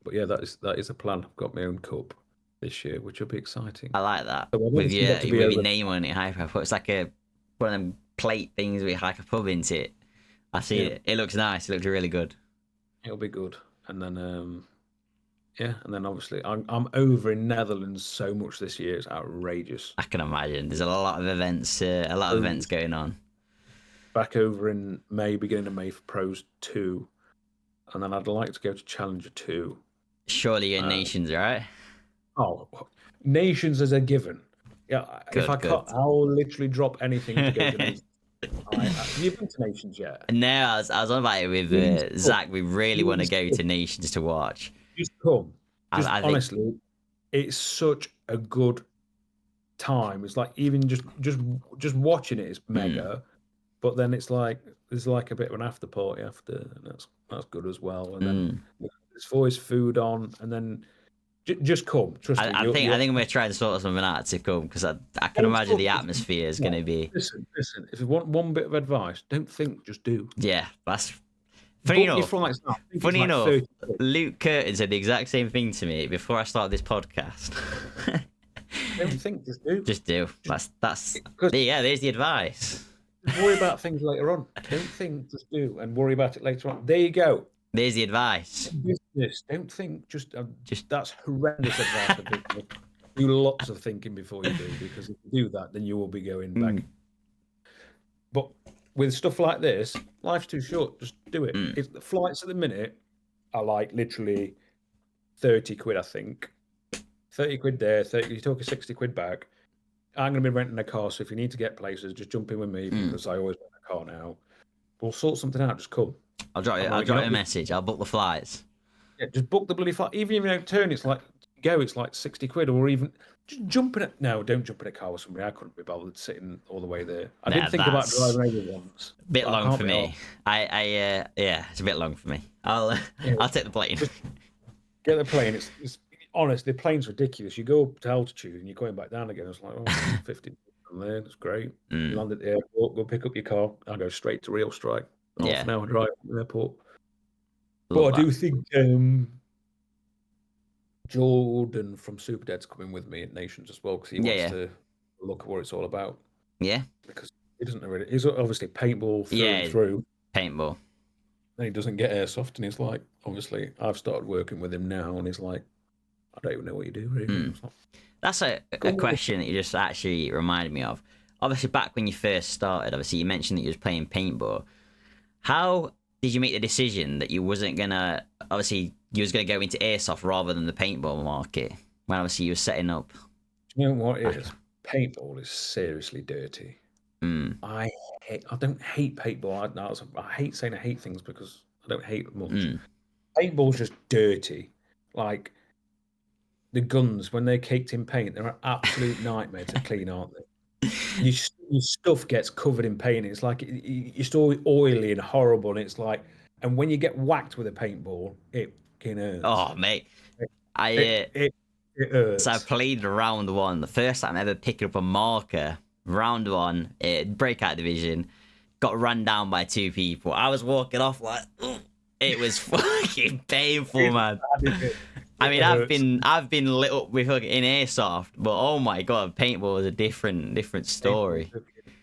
But yeah, that is a plan. I've got my own cup this year, which will be exciting. I like that. So With your name on it, Hi-Capa. It's like one of them plate things with Hi-Capa Hub into it. I see it. It looks nice. It looks really good. It'll be good. And then and then obviously I'm over in Netherlands so much this year. It's outrageous. I can imagine. There's a lot of events going on. Back over in May, beginning of May for Pros 2. And then I'd like to go to Challenger 2. Surely your Nations, right? Oh, Nations as a given. Yeah, if I can't, I'll literally drop anything to go to Nations. Have you been to Nations yet? No, I was on about it with Zach. We really want to go to Nations to watch. Just come. I honestly, think... it's such a good time. It's like even just watching it is mega, but then it's like there's like a bit of an after party after, and that's good as well. And then there's always food on, and then just come. Trust me. I think we're trying to sort something out to come because I can imagine the atmosphere is going to be. Listen. If you want one bit of advice, don't think, just do. Yeah, that's funny enough. Luke Curtin said the exact same thing to me before I started this podcast. Don't think, just do. Just do. That's there's the advice. Worry about things later on. Don't think, just do, and worry about it later on. There you go. There's the advice. Business. Don't think, just that's horrendous advice. Do lots of thinking before you do, because if you do that, then you will be going back. But with stuff like this, life's too short. Just do it. The flights at the minute are like literally 30 quid, I think. 30 quid there, you talk a 60 quid back. I'm going to be renting a car, so if you need to get places, just jump in with me because I always rent a car now. We'll sort something out. Just come. I'll drop you a message. I'll book the flights. Yeah, just book the bloody flight. Even if you don't turn, it's like 60 quid, or even just jump in it. No, don't jump in a car with somebody. I couldn't be bothered sitting all the way there. I didn't think about driving over once. Bit long for me. It's a bit long for me. I'll take the plane. Just get the plane. It's honest. The plane's ridiculous. You go up to altitude and you're going back down again. It's like 50 from there. That's great. You land at the airport. Go pick up your car. I'll go straight to Real Strike. Half an hour drive from the airport. But I do think Jordan from Super Dead's coming with me at Nations as well because he wants to look at what it's all about. Yeah. Because he doesn't know really. He's obviously paintball through. Paintball. Then he doesn't get airsoft, and he's like, obviously, I've started working with him now, and he's like, I don't even know what you do, really. That's a question that you just actually reminded me of. Obviously, back when you first started, obviously, you mentioned that you was playing paintball. How did you make the decision that you wasn't gonna, obviously, you was gonna go into airsoft rather than the paintball market? When obviously you were setting up. You know what it is? Paintball is seriously dirty. Mm, I don't hate paintball. I hate saying I hate things because I don't hate it much. mm. Paintball's just dirty. Like the guns when they're caked in paint, they're an absolute nightmare to clean, aren't they? Your stuff gets covered in paint. It's like it's all oily and horrible. And it's like, and when you get whacked with a paintball, it fucking hurts. Oh, mate. It hurts. So I played round one. The first time ever picking up a marker. Round one, breakout division. Got run down by 2 people. I was walking off like, ugh. It was fucking painful, man. I mean, I've been lit up with in airsoft, but oh my god, paintball was a different story.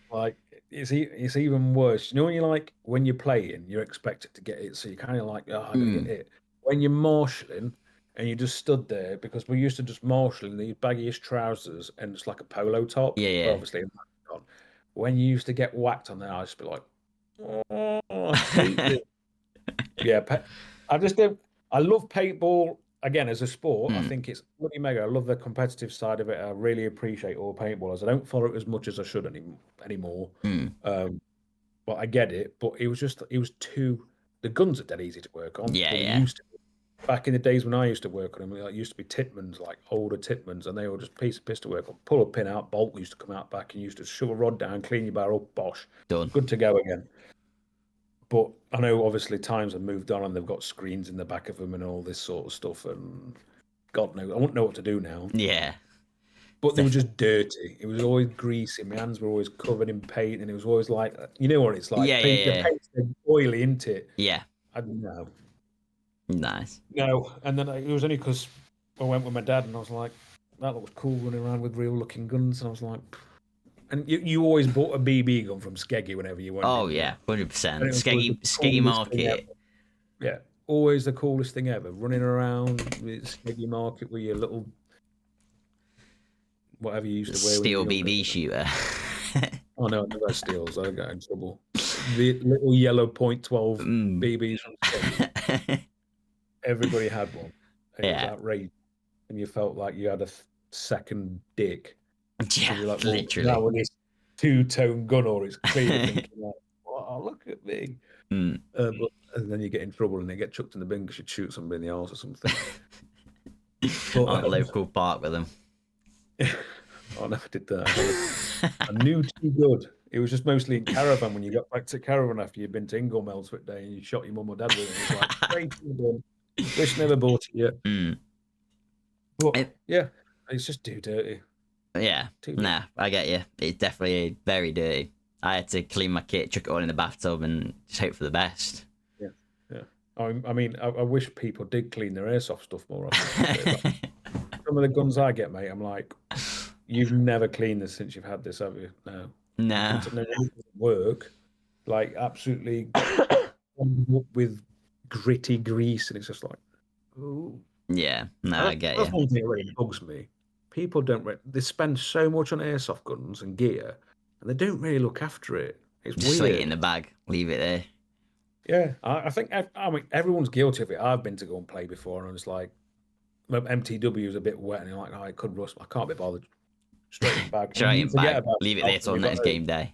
Like it's even worse. You know when you're like when you're playing, you're expected to get it, so you're kind of like, oh, I'm gonna get it. When you're marshalling and you just stood there because we used to just marshal in these baggiest trousers and just like a polo top. Yeah. Obviously, when you used to get whacked on there, I just be like, oh, I hate it. Yeah, I just don't. I love paintball again as a sport. I think it's bloody mega. I love the competitive side of it. I really appreciate all paintballers. I don't follow it as much as I should anymore. But I get it. But it was too. The guns are dead easy to work on. Yeah. Used to be. Back in the days when I used to work on them, it used to be Titmans, like older Titmans, and they were just piece of piss to work on. Pull a pin out, bolt used to come out back, and used to shove a rod down, clean your barrel, bosh, Done. good to go again. But I know obviously times have moved on and they've got screens in the back of them and all this sort of stuff. And God knows, I wouldn't know what to do now. Yeah. But they were just dirty. It was always greasy. My hands were always covered in paint, and it was always like, you know what it's like? Yeah. The paint's oily, isn't it? Yeah. I don't know. Nice. No, and then it was only because I went with my dad, and I was like, that looks cool running around with real looking guns. And I was like, and you always bought a BB gun from Skeggy whenever you went. Oh yeah, 100%. Skeggy Market. Yeah, always the coolest thing ever. Running around with Skeggy Market with your little whatever you used to wear. Steel BB shooter. Oh no, I never had steels. I got in trouble. The little yellow .12 BBs from Skeggy. Everybody had one. It was outrageous, and you felt like you had a second dick. Yeah, like, well, literally. now with this 2-tone gun, or it's clear, thinking like, "Wow, look at me!" And then you get in trouble and they get chucked in the bin because you shoot somebody in the arse or something. On a local park with them. I never did that. I knew too good. It was just mostly in caravan when you got back to caravan after you'd been to Inglemells for a day and you shot your mum or dad with it. It was like, great, wish never bought it yet. But yeah, it's just too dirty. Yeah, nah, I get you. It's definitely very dirty. I had to clean my kit, chuck it all in the bathtub, and just hope for the best. Yeah. I mean, I wish people did clean their airsoft stuff more often. Some of the guns I get, mate, I'm like, you've never cleaned this since you've had this, have you? No. No. It doesn't work. Like, absolutely with gritty grease, and it's just like, ooh. Yeah, no, I get you. That's one thing that really bugs me. People they spend so much on airsoft guns and gear, and they don't really look after it. It's just weird. Leave it in the bag, leave it there. Yeah, I think everyone's guilty of it. I've been to go and play before, and I was like, MTW is a bit wet, and you're like, oh, it could rust. I can't be bothered. Straight in the bag. Straight in the bag. Leave it there till next game day.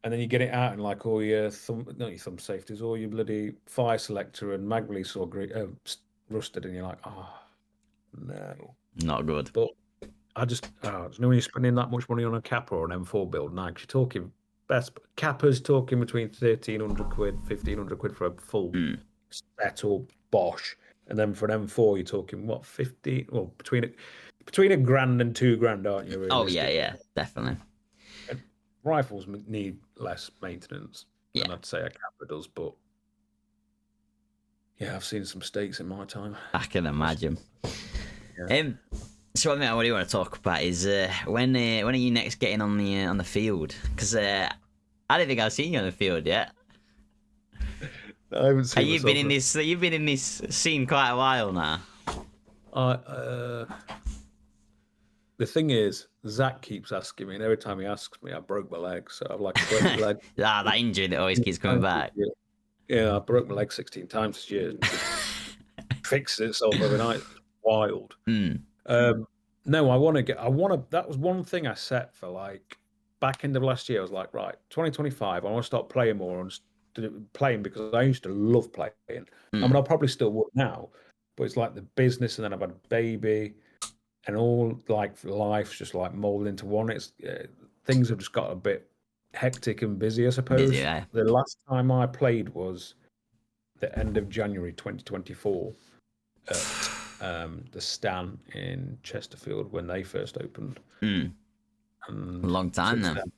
And then you get it out, and like all your not your thumb safeties, all your bloody fire selector and mag release all rusted, and you're like, oh no, not good. But I just, you know, when you're spending that much money on a Kappa or an M4 build now, you're talking Kappa's talking between 1,300 quid, 1,500 quid for a full set or Bosch, and then for an M4 you're talking what 50? Well, between $1,000 and $2,000, aren't you? Oh yeah, definitely. And rifles need less maintenance than I'd say a Kappa does, but yeah, I've seen some mistakes in my time. I can imagine. Yeah. So what I do want to talk about is when are you next getting on the field? Because I don't think I've seen you on the field yet. I haven't seen. You've been in this scene quite a while now. The thing is, Zach keeps asking me, and every time he asks me, I broke my leg, so I've like a broken leg. That injury that always keeps coming back. Yeah, I broke my leg 16 times this year. Fixed itself overnight. It's wild. Mm. No, that was one thing I set for like back end of last year. I was like, right, 2025, I want to start playing more and playing because I used to love playing. I mean, I probably still would now, but it's like the business, and then I've had a baby, and all like life's just like molded into one. It's things have just got a bit hectic and busy, I Busy, suppose. yeah. The last time I played was the end of January 2024 at the Stan in Chesterfield when they first opened. Mm. A And long time since then. then,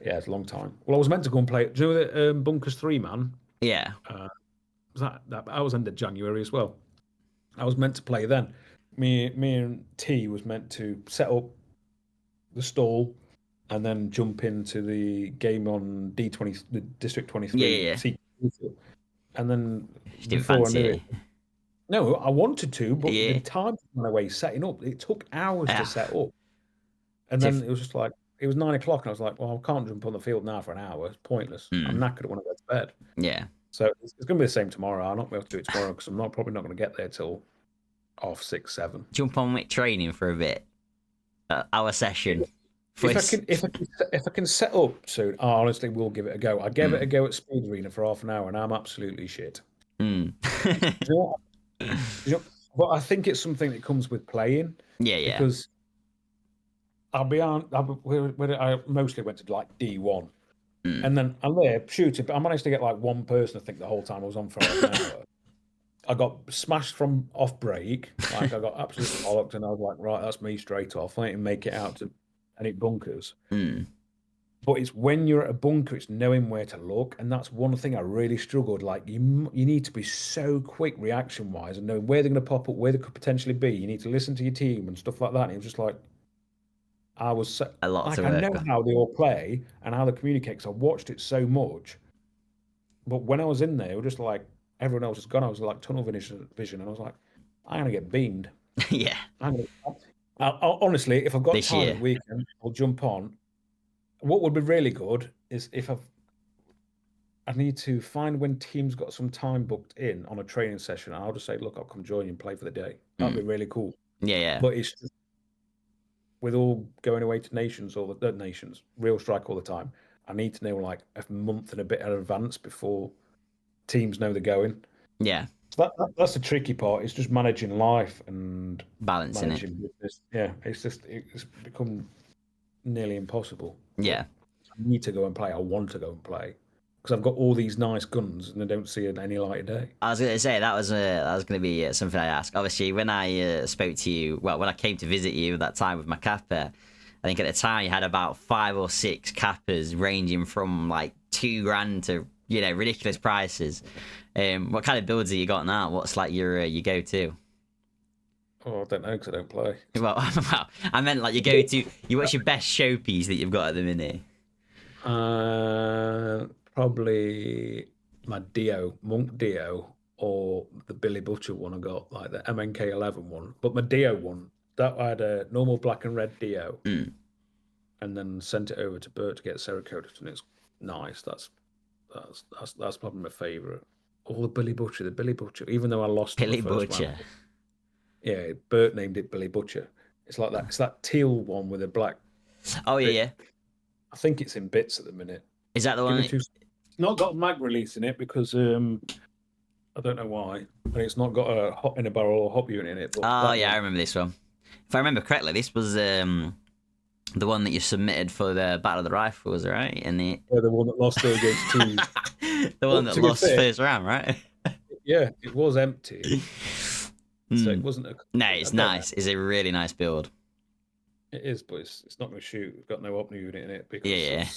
yeah, it's a long time. Well, I was meant to go and play. Do you know the Bunkers 3 man? Yeah. Was that I was end of January as well. I was meant to play then. Me and T was meant to set up the stall and then jump into the game on D20, the District Yeah, 23. yeah. And then She didn't before I fancy knew it. it, no, I wanted to, but the Yeah. time went away setting up. It took hours to Yeah. set up. And then it was just like, it was 9 o'clock, and I was like, well, I can't jump on the field now for an hour. It's pointless. I'm Mm. knackered. I want to go to bed. Yeah. So it's going to be the same tomorrow. I'll not be able to do it tomorrow because I'm probably not going to get there till 6, 7. Jump on with training for a bit. Our session. If I can set up soon, I honestly will give it a go. I gave it a go at Speed Arena for half an hour, and I'm absolutely shit. Mm. Do you know what? But I think it's something that comes with playing. Yeah, yeah. Because I mostly went to like D1, and then I'm there shooting, but I managed to get like one person, I think, the whole time I was on for half an hour. I got smashed from off break, like I got absolutely bollocked, and I was like, right, that's me straight off. I didn't make it out to any bunkers. Mm. But it's when you're at a bunker, it's knowing where to look, and that's one thing I really struggled. Like you need to be so quick reaction wise, and know where they're going to pop up, where they could potentially be. You need to listen to your team and stuff like that. And it was just like I was so, A lot like to I work know on. how they all play and how they communicate because I watched it so much. But when I was in there, it was just like everyone else was gone. I was like tunnel vision, and I was like, I'm gonna get beamed. Yeah. Honestly, if I've got This time year. at the weekend, I'll jump on. What would be really good is if I need to find when teams got some time booked in on a training session, and I'll just say, look, I'll come join you and play for the day. That'd be really cool. Yeah, yeah. But it's just with all going away to nations or the nations, real strike all the time. I need to know like a month and a bit in advance before teams know they're going. Yeah. So that's the tricky part. It's just managing life and Balancing it. managing business. Yeah, it's become nearly impossible. Yeah. I need to go and play. I want to go and play because I've got all these nice guns and they don't see any light of day. I was going to say that was going to be something I asked. Obviously, when I spoke to you, well, when I came to visit you that time with my Kappa, I think at the time you had about 5 or 6 Kappas ranging from like $2,000 to ridiculous prices. What kind of builds have you got now? What's like your go-to? Oh, I don't know because I don't play. Well, I meant like your go-to. What's your best showpiece that you've got at the minute? Probably my Monk Dio, or the Billy Butcher one I got, like the MNK11 one. But my Dio one, that I had a normal black and red Dio, and then sent it over to Bert to get Cerakoted, and it's nice. That's probably my favourite. Or the Billy Butcher, even though I lost Billy the first Butcher. round. Yeah, Bert named it Billy Butcher. It's like that. It's that teal one with a black. Oh yeah. I think it's in bits at the minute. Is that the one? It's not got a mag release in it because I don't know why, and it's not got a hot in a barrel or hop unit in it. But Oh yeah, I remember this one. If I remember correctly, this was the one that you submitted for the Battle of the Rifles, right? And the one that lost against teams. The one that lost first round, right? Yeah, it was empty. So it wasn't a. No, it's nice. It's a really nice build. It is, but it's not going to shoot. It's got no op unit in it because Yeah.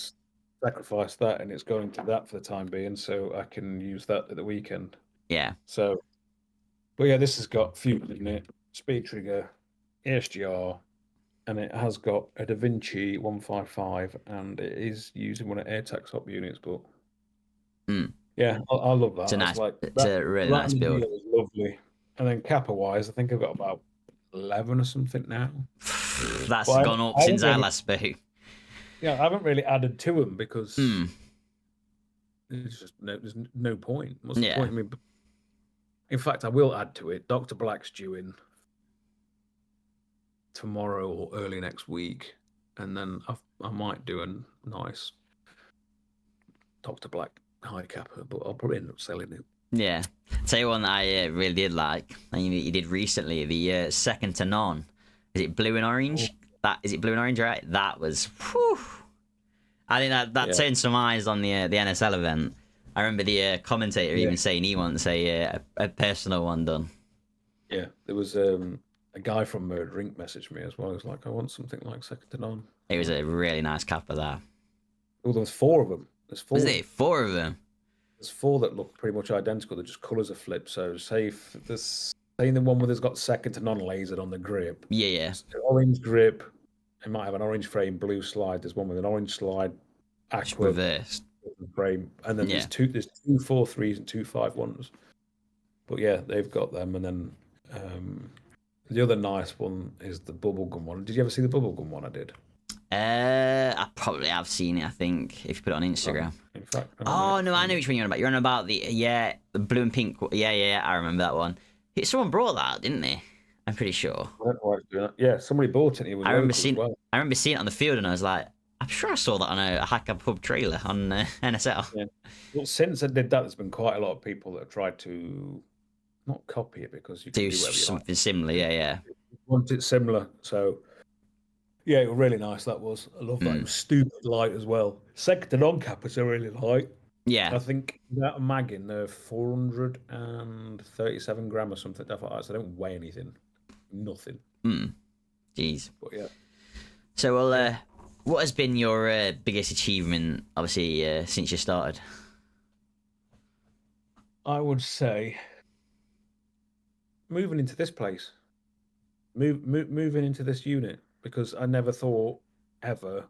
sacrifice that, and it's going to that for the time being, so I can use that at the weekend. Yeah. So, but yeah, this has got fuel in it, speed trigger, ESGR, and it has got a Da Vinci 155, and it is using one of AirTag's op units. But yeah, I love that. It's a really nice build. Is lovely. And then Kappa wise, I think I've got about 11 or something now. That's gone up since I last spoke. Yeah, I haven't really added to them because there's no point. What's the Yeah. point? I mean, in fact, I will add to it. Dr. Black's due in tomorrow or early next week, and then I might do a nice Dr. Black Hi-Capa, but I'll probably end up selling it. Yeah. Tell you one that I really did like, and you did recently, the second to none. Is it blue and orange? Is it blue and orange, right? That was, whew. I think that turned some eyes on the NSL event. I remember the commentator even saying he wants a personal one done. Yeah, there was a guy from Drink messaged me as well. He was like, I want something like second to none. It was a really nice Kappa there. Well, there was 4 of them. There's 4. Was it 4 of them? There's 4 that look pretty much identical. They're just colours are flipped. So say the one where there's got second to none lasered on the grip. Yeah. Orange grip. It might have an orange frame, blue slide. There's one with an orange slide, aqua reversed frame, and then there's 2 4.3s and 2 5.1s. But yeah, they've got them, and then the other nice one is the bubblegum one. Did you ever see the bubblegum one I did? I probably have seen it, I think, if you put it on Instagram. In fact, I know which one you're on about. You're on about the blue and pink. Yeah, I remember that one. Someone brought that, didn't they? I'm pretty sure. I don't know why he's doing that. Yeah, somebody bought it. It was I remember seeing it on the field, and I was like, I'm sure I saw that on a Hi-Capa Hub trailer on NSL. Yeah. Well, since I did that, there's been quite a lot of people that have tried to not copy it because you can do something similar. Yeah. Want it similar, so yeah, it was really nice. That was. I love that. It was stupid light as well. Second to non-Kappas are really light. Yeah. I think that magging, they're 437 gram or something like that. So they don't weigh anything. Nothing. Jeez. But yeah. So, what has been your biggest achievement, obviously, since you started? I would say moving into this place. Moving into this unit, because I never thought ever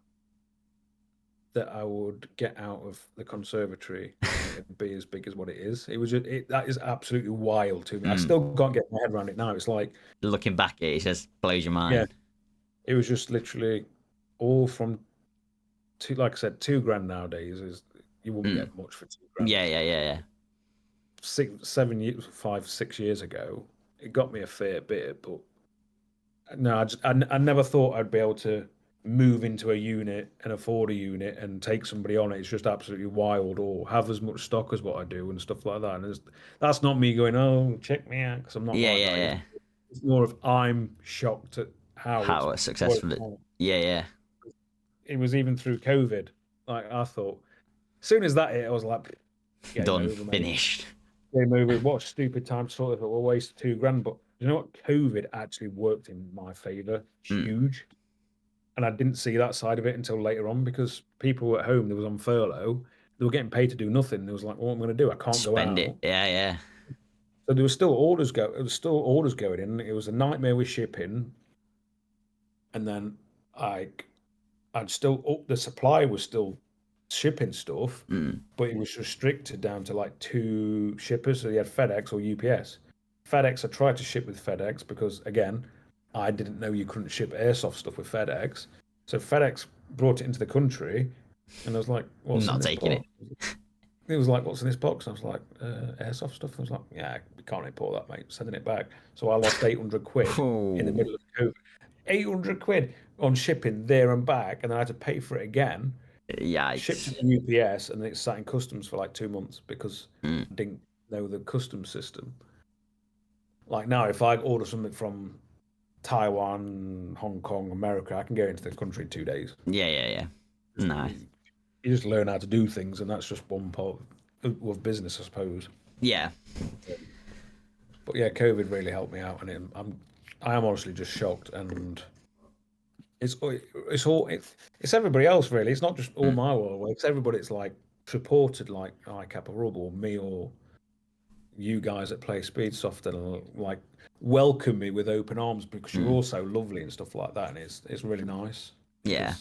that I would get out of the conservatory and it'd be as big as what it is. It was that is absolutely wild to me. I still can't get my head around it now. It's like looking back at it, it just blows your mind. Yeah, it was just literally all from like I said, $2,000 nowadays is you wouldn't get much for $2,000. Yeah. 5, 6 years ago, it got me a fair bit, but no, I never thought I'd be able to move into a unit and afford a unit and take somebody on it. It's just absolutely wild, or have as much stock as what I do and stuff like that. And that's not me going, oh, check me out, because I'm not. Yeah. It's more of I'm shocked at how it's successful. Yeah. It was even through COVID. Like I thought, as soon as that hit, I was like, done, finished. Game over. What a stupid time to sort of we'll waste $2,000. But you know what? COVID actually worked in my favor. Huge. And I didn't see that side of it until later on, because people were at home, they was on furlough, they were getting paid to do nothing. They was like, what am I going to do? I can't go out. Spend it. Yeah. So there was still orders going in. It was a nightmare with shipping. And then the supply was still shipping stuff, but it was restricted down to like 2 shippers. So you had FedEx or UPS. FedEx, I tried to ship with FedEx because, again, I didn't know you couldn't ship airsoft stuff with FedEx. So FedEx brought it into the country, and I was like, what's not in this taking box? It was like, what's in this box? I was like, airsoft stuff. I was like, yeah, we can't import that, mate. Sending it back. So I lost 800 quid in the middle of COVID. 800 quid on shipping there and back, and then I had to pay for it again. Yikes. Shipped to the UPS, and then it sat in customs for like 2 months because I didn't know the customs system. Like now, if I order something from Taiwan, Hong Kong, America, I can go into the country in 2 days. Yeah. Nice. You just learn how to do things, and that's just one part of business, I suppose. Yeah. But yeah, COVID really helped me out, and I am honestly just shocked, and it's everybody else really. It's not just all my world. It's everybody. It's like supported like Hi-Capa Hub or me or you guys that play Speedsoft, and like welcome me with open arms because you're all so lovely and stuff like that, and it's really nice. Yeah.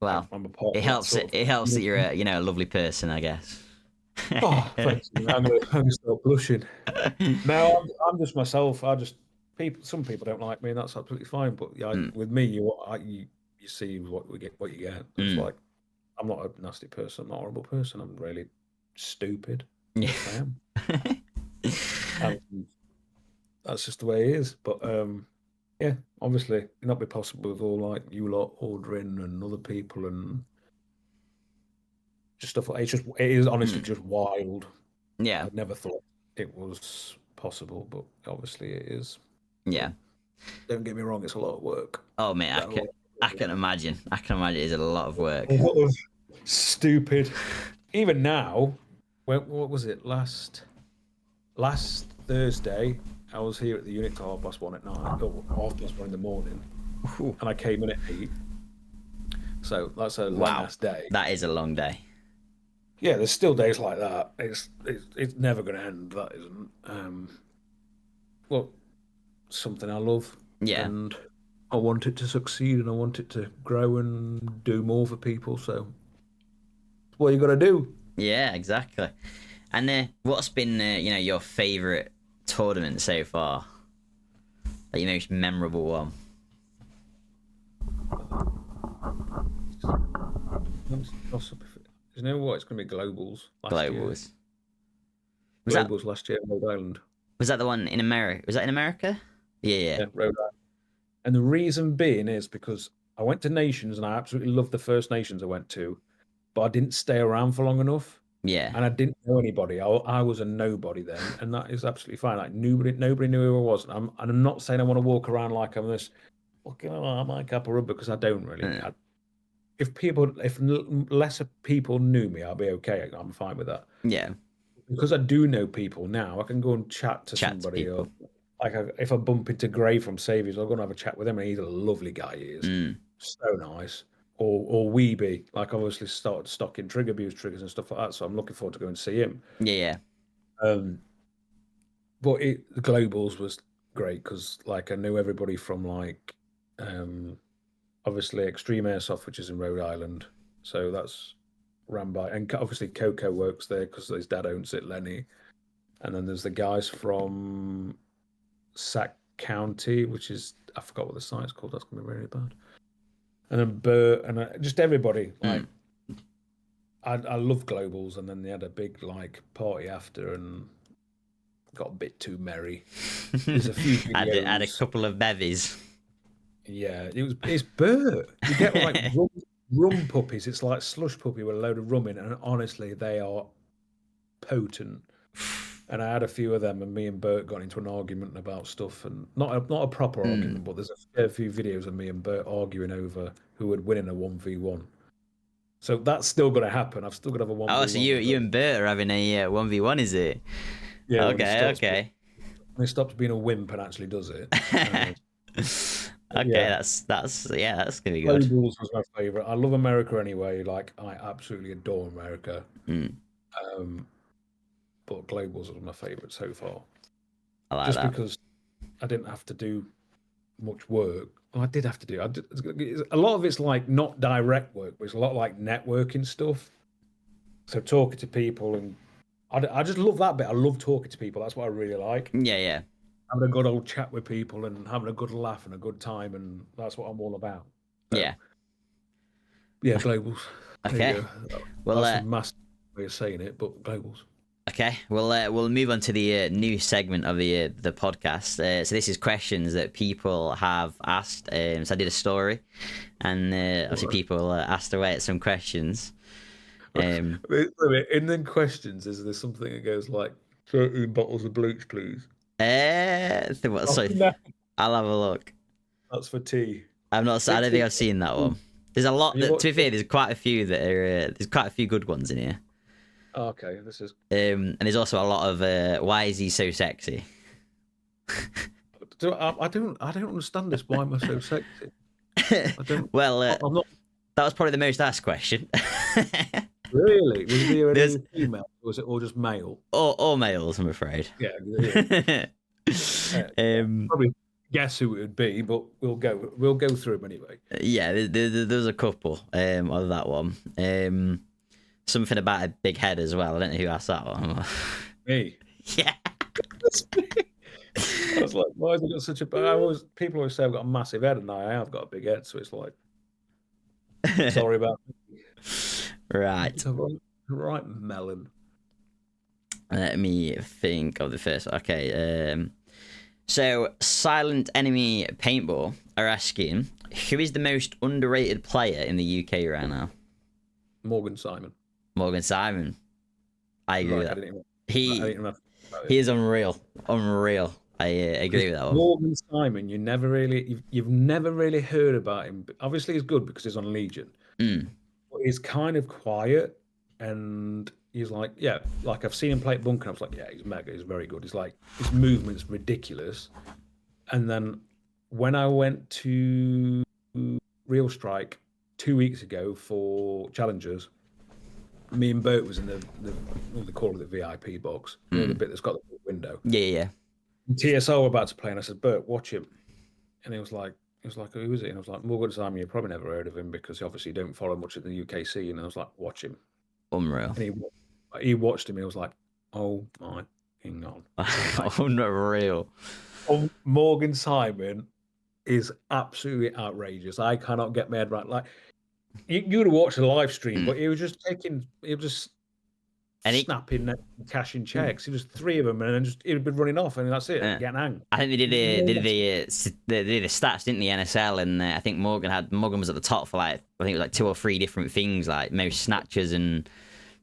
Well, it helps that you're a lovely person, I guess. Oh, thanks. I'm gonna start blushing. No, I'm just myself. Some people don't like me, and that's absolutely fine. But yeah, with me, you see what you get. It's like I'm not a nasty person. I'm not a horrible person. I'm really stupid. Yeah. Yes, I am. And that's just the way it is. But yeah, obviously, it'd not be possible with all like you lot ordering and other people and just stuff like it is honestly just wild. Yeah. I never thought it was possible, but obviously it is. Yeah. Don't get me wrong, it's a lot of work. Oh mate, I can imagine. I can imagine it's a lot of work. A lot of stupid. Even now, what was it? Last Thursday, I was here at the unit till 1:30 at night, or 1:30 in the morning, and I came in at 8. So that's a long ass day. That is a long day. Yeah, there's still days like that. It's never going to end. That isn't. Well, something I love. Yeah. And I want it to succeed, and I want it to grow and do more for people. So, what you got to do? Yeah, exactly. And what's been your favorite tournament so far? Like your most memorable one? You know what? It's going to be Globals. Globals. Globals last year in Rhode Island. Was that the one in America? Was that in America? Yeah, Rhode Island. And the reason being is because I went to Nations and I absolutely loved the first Nations I went to, but I didn't stay around for long enough. Yeah. And I didn't know anybody. I was a nobody then, and that is absolutely fine. Like nobody knew who I was. And I'm not saying I want to walk around like I'm this fucking Hi-Capa Hub, because I don't really. If lesser people knew me, I'll be okay. I'm fine with that. Yeah. Because I do know people now, I can go and chat to somebody. Or like if I bump into Gray from Saviours, I'll go and have a chat with him, and he's a lovely guy. He is so nice. Or Weeby, like obviously started stocking trigger abuse triggers and stuff like that. So I'm looking forward to going and see him. Yeah. But the Globals was great because like I knew everybody from like obviously Extreme Airsoft, which is in Rhode Island. So that's ran by, and obviously Coco works there because his dad owns it, Lenny. And then there's the guys from Sac County, which is, I forgot what the site's called. That's gonna be really bad. And then Bert and just everybody. Like I love Globals, and then they had a big like party after and got a bit too merry. There's a few videos. Had a couple of bevies. Yeah, it's Bert. You get like rum puppies. It's like slush puppy with a load of rum in, and honestly, they are potent. And I had a few of them, and me and Bert got into an argument about stuff, and not a proper argument, but there's a fair few videos of me and Bert arguing over who would win in a 1v1. So that's still going to happen. I've still got to have a 1v1. Oh, so you and Bert are having a 1v1, is it? Yeah. Okay. When he stops being a wimp and actually does it. Okay, yeah. that's gonna be good. Globals was my favorite. I love America anyway. Like I absolutely adore America. But Globals was my favorite so far. I like just that. Because I didn't have to do much work. Well, I did have to do. A lot of it's like not direct work, but it's a lot like networking stuff. So talking to people, and I just love that bit. I love talking to people. That's what I really like. Yeah. Having a good old chat with people and having a good laugh and a good time, and that's what I'm all about. So, yeah, Globals. Okay. Well, that's a massive way of saying it, but Globals. Okay, we'll move on to the new segment of the podcast. So this is questions that people have asked. So I did a story, and obviously people asked away at some questions. In the questions, is there something that goes like 13 bottles of bleach, please? Sorry, I'll have a look. That's for tea. I don't think I've seen that one. There's a lot. To be fair, there's quite a few that are. There's quite a few good ones in here. Okay, this is. And there's also a lot of why is he so sexy? I don't understand this. Why am I so sexy? I don't. Well, I'm not. That was probably the most asked question. Really? Was there any female? Or was it all just male? All males, I'm afraid. Yeah. Probably guess who it would be, but we'll go through them anyway. Yeah, there's a couple of that one. Something about a big head as well. I don't know who asked that one. Me. Yeah. I was like, why has he got such a? People always say I've got a massive head, and I have got a big head, so it's like, sorry about. Right. It's a right melon. Let me think of the first. Okay. So Silent Enemy Paintball are asking, who is the most underrated player in the UK right now? Morgan Simon. Morgan Simon. I agree with Like, I that. didn't He even have to think about he it. is unreal. Unreal. I agree with that one. Morgan Simon, you've never really heard about him. But obviously, he's good because he's on Legion. Mm. But he's kind of quiet, and he's like, yeah, like I've seen him play at Bunker. And I was like, yeah, he's mega. He's very good. He's like his movement's ridiculous. And then when I went to Real Strike 2 weeks ago for Challengers, me and Bert was in what they call it, the VIP box, the bit that's got the window. Yeah. TSO were about to play, and I said, Bert, watch him. And he was like, who is it? And I was like, Morgan Simon. You probably never heard of him because you obviously don't follow much of the UKC. And I was like, watch him. Unreal. And he watched him. And he was like, oh my, hang on. Unreal. Morgan Simon is absolutely outrageous. I cannot get my head right. Like you would have watched the live stream, but he was just snapping, cashing checks. He was three of them, and then he'd been running off, and that's it. Getting hanged. I think they did the stats, didn't they? NSL, and I think Morgan was at the top for like I think it was like 2 or 3 different things, like most snatches and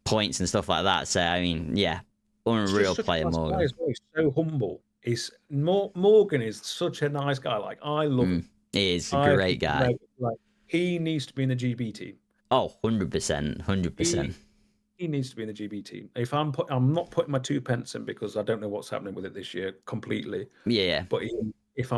points and stuff like that. So I mean, yeah, unreal player Morgan. He's so humble. Morgan is such a nice guy. Like I love him. He is a great guy. Like he needs to be in the GB team. Oh, 100%. He needs to be in the GB team. If I'm not putting my 2 pence in because I don't know what's happening with it this year completely. Yeah. But if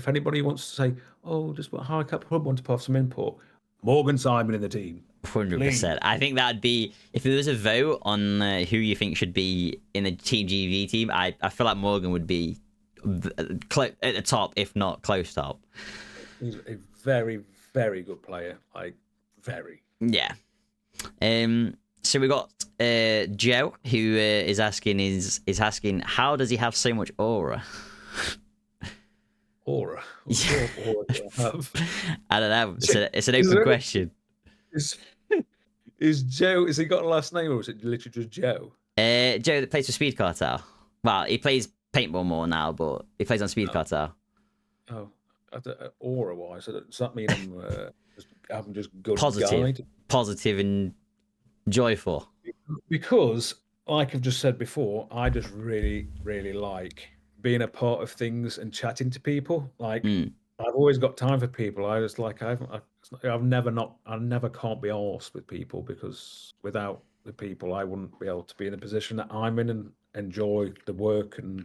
anybody wants to say, oh, just what Hi-Capa Hub want to put some input, Morgan Simon in the team. 100%. I think that'd be, if there was a vote on who you think should be in the Team GB team, I feel like Morgan would be at the top, if not close top. He's a very, very good player. Like, very. Yeah. So we got Joe, who is asking, how does he have so much aura? Aura? What sort of aura do I have? I don't know. It's an open question. Is Joe? Has he got a last name, or is it literally just Joe? Joe that plays for Speed Cartel. Well, he plays paintball more now, but he plays on Speed Cartel. Oh, aura wise, does that mean I'm just good, positive and joyful? Because, like I've just said before, I just really, really like being a part of things and chatting to people. Like I've always got time for people. I just like I never can't be arsed with people, because without the people I wouldn't be able to be in the position that I'm in and enjoy the work and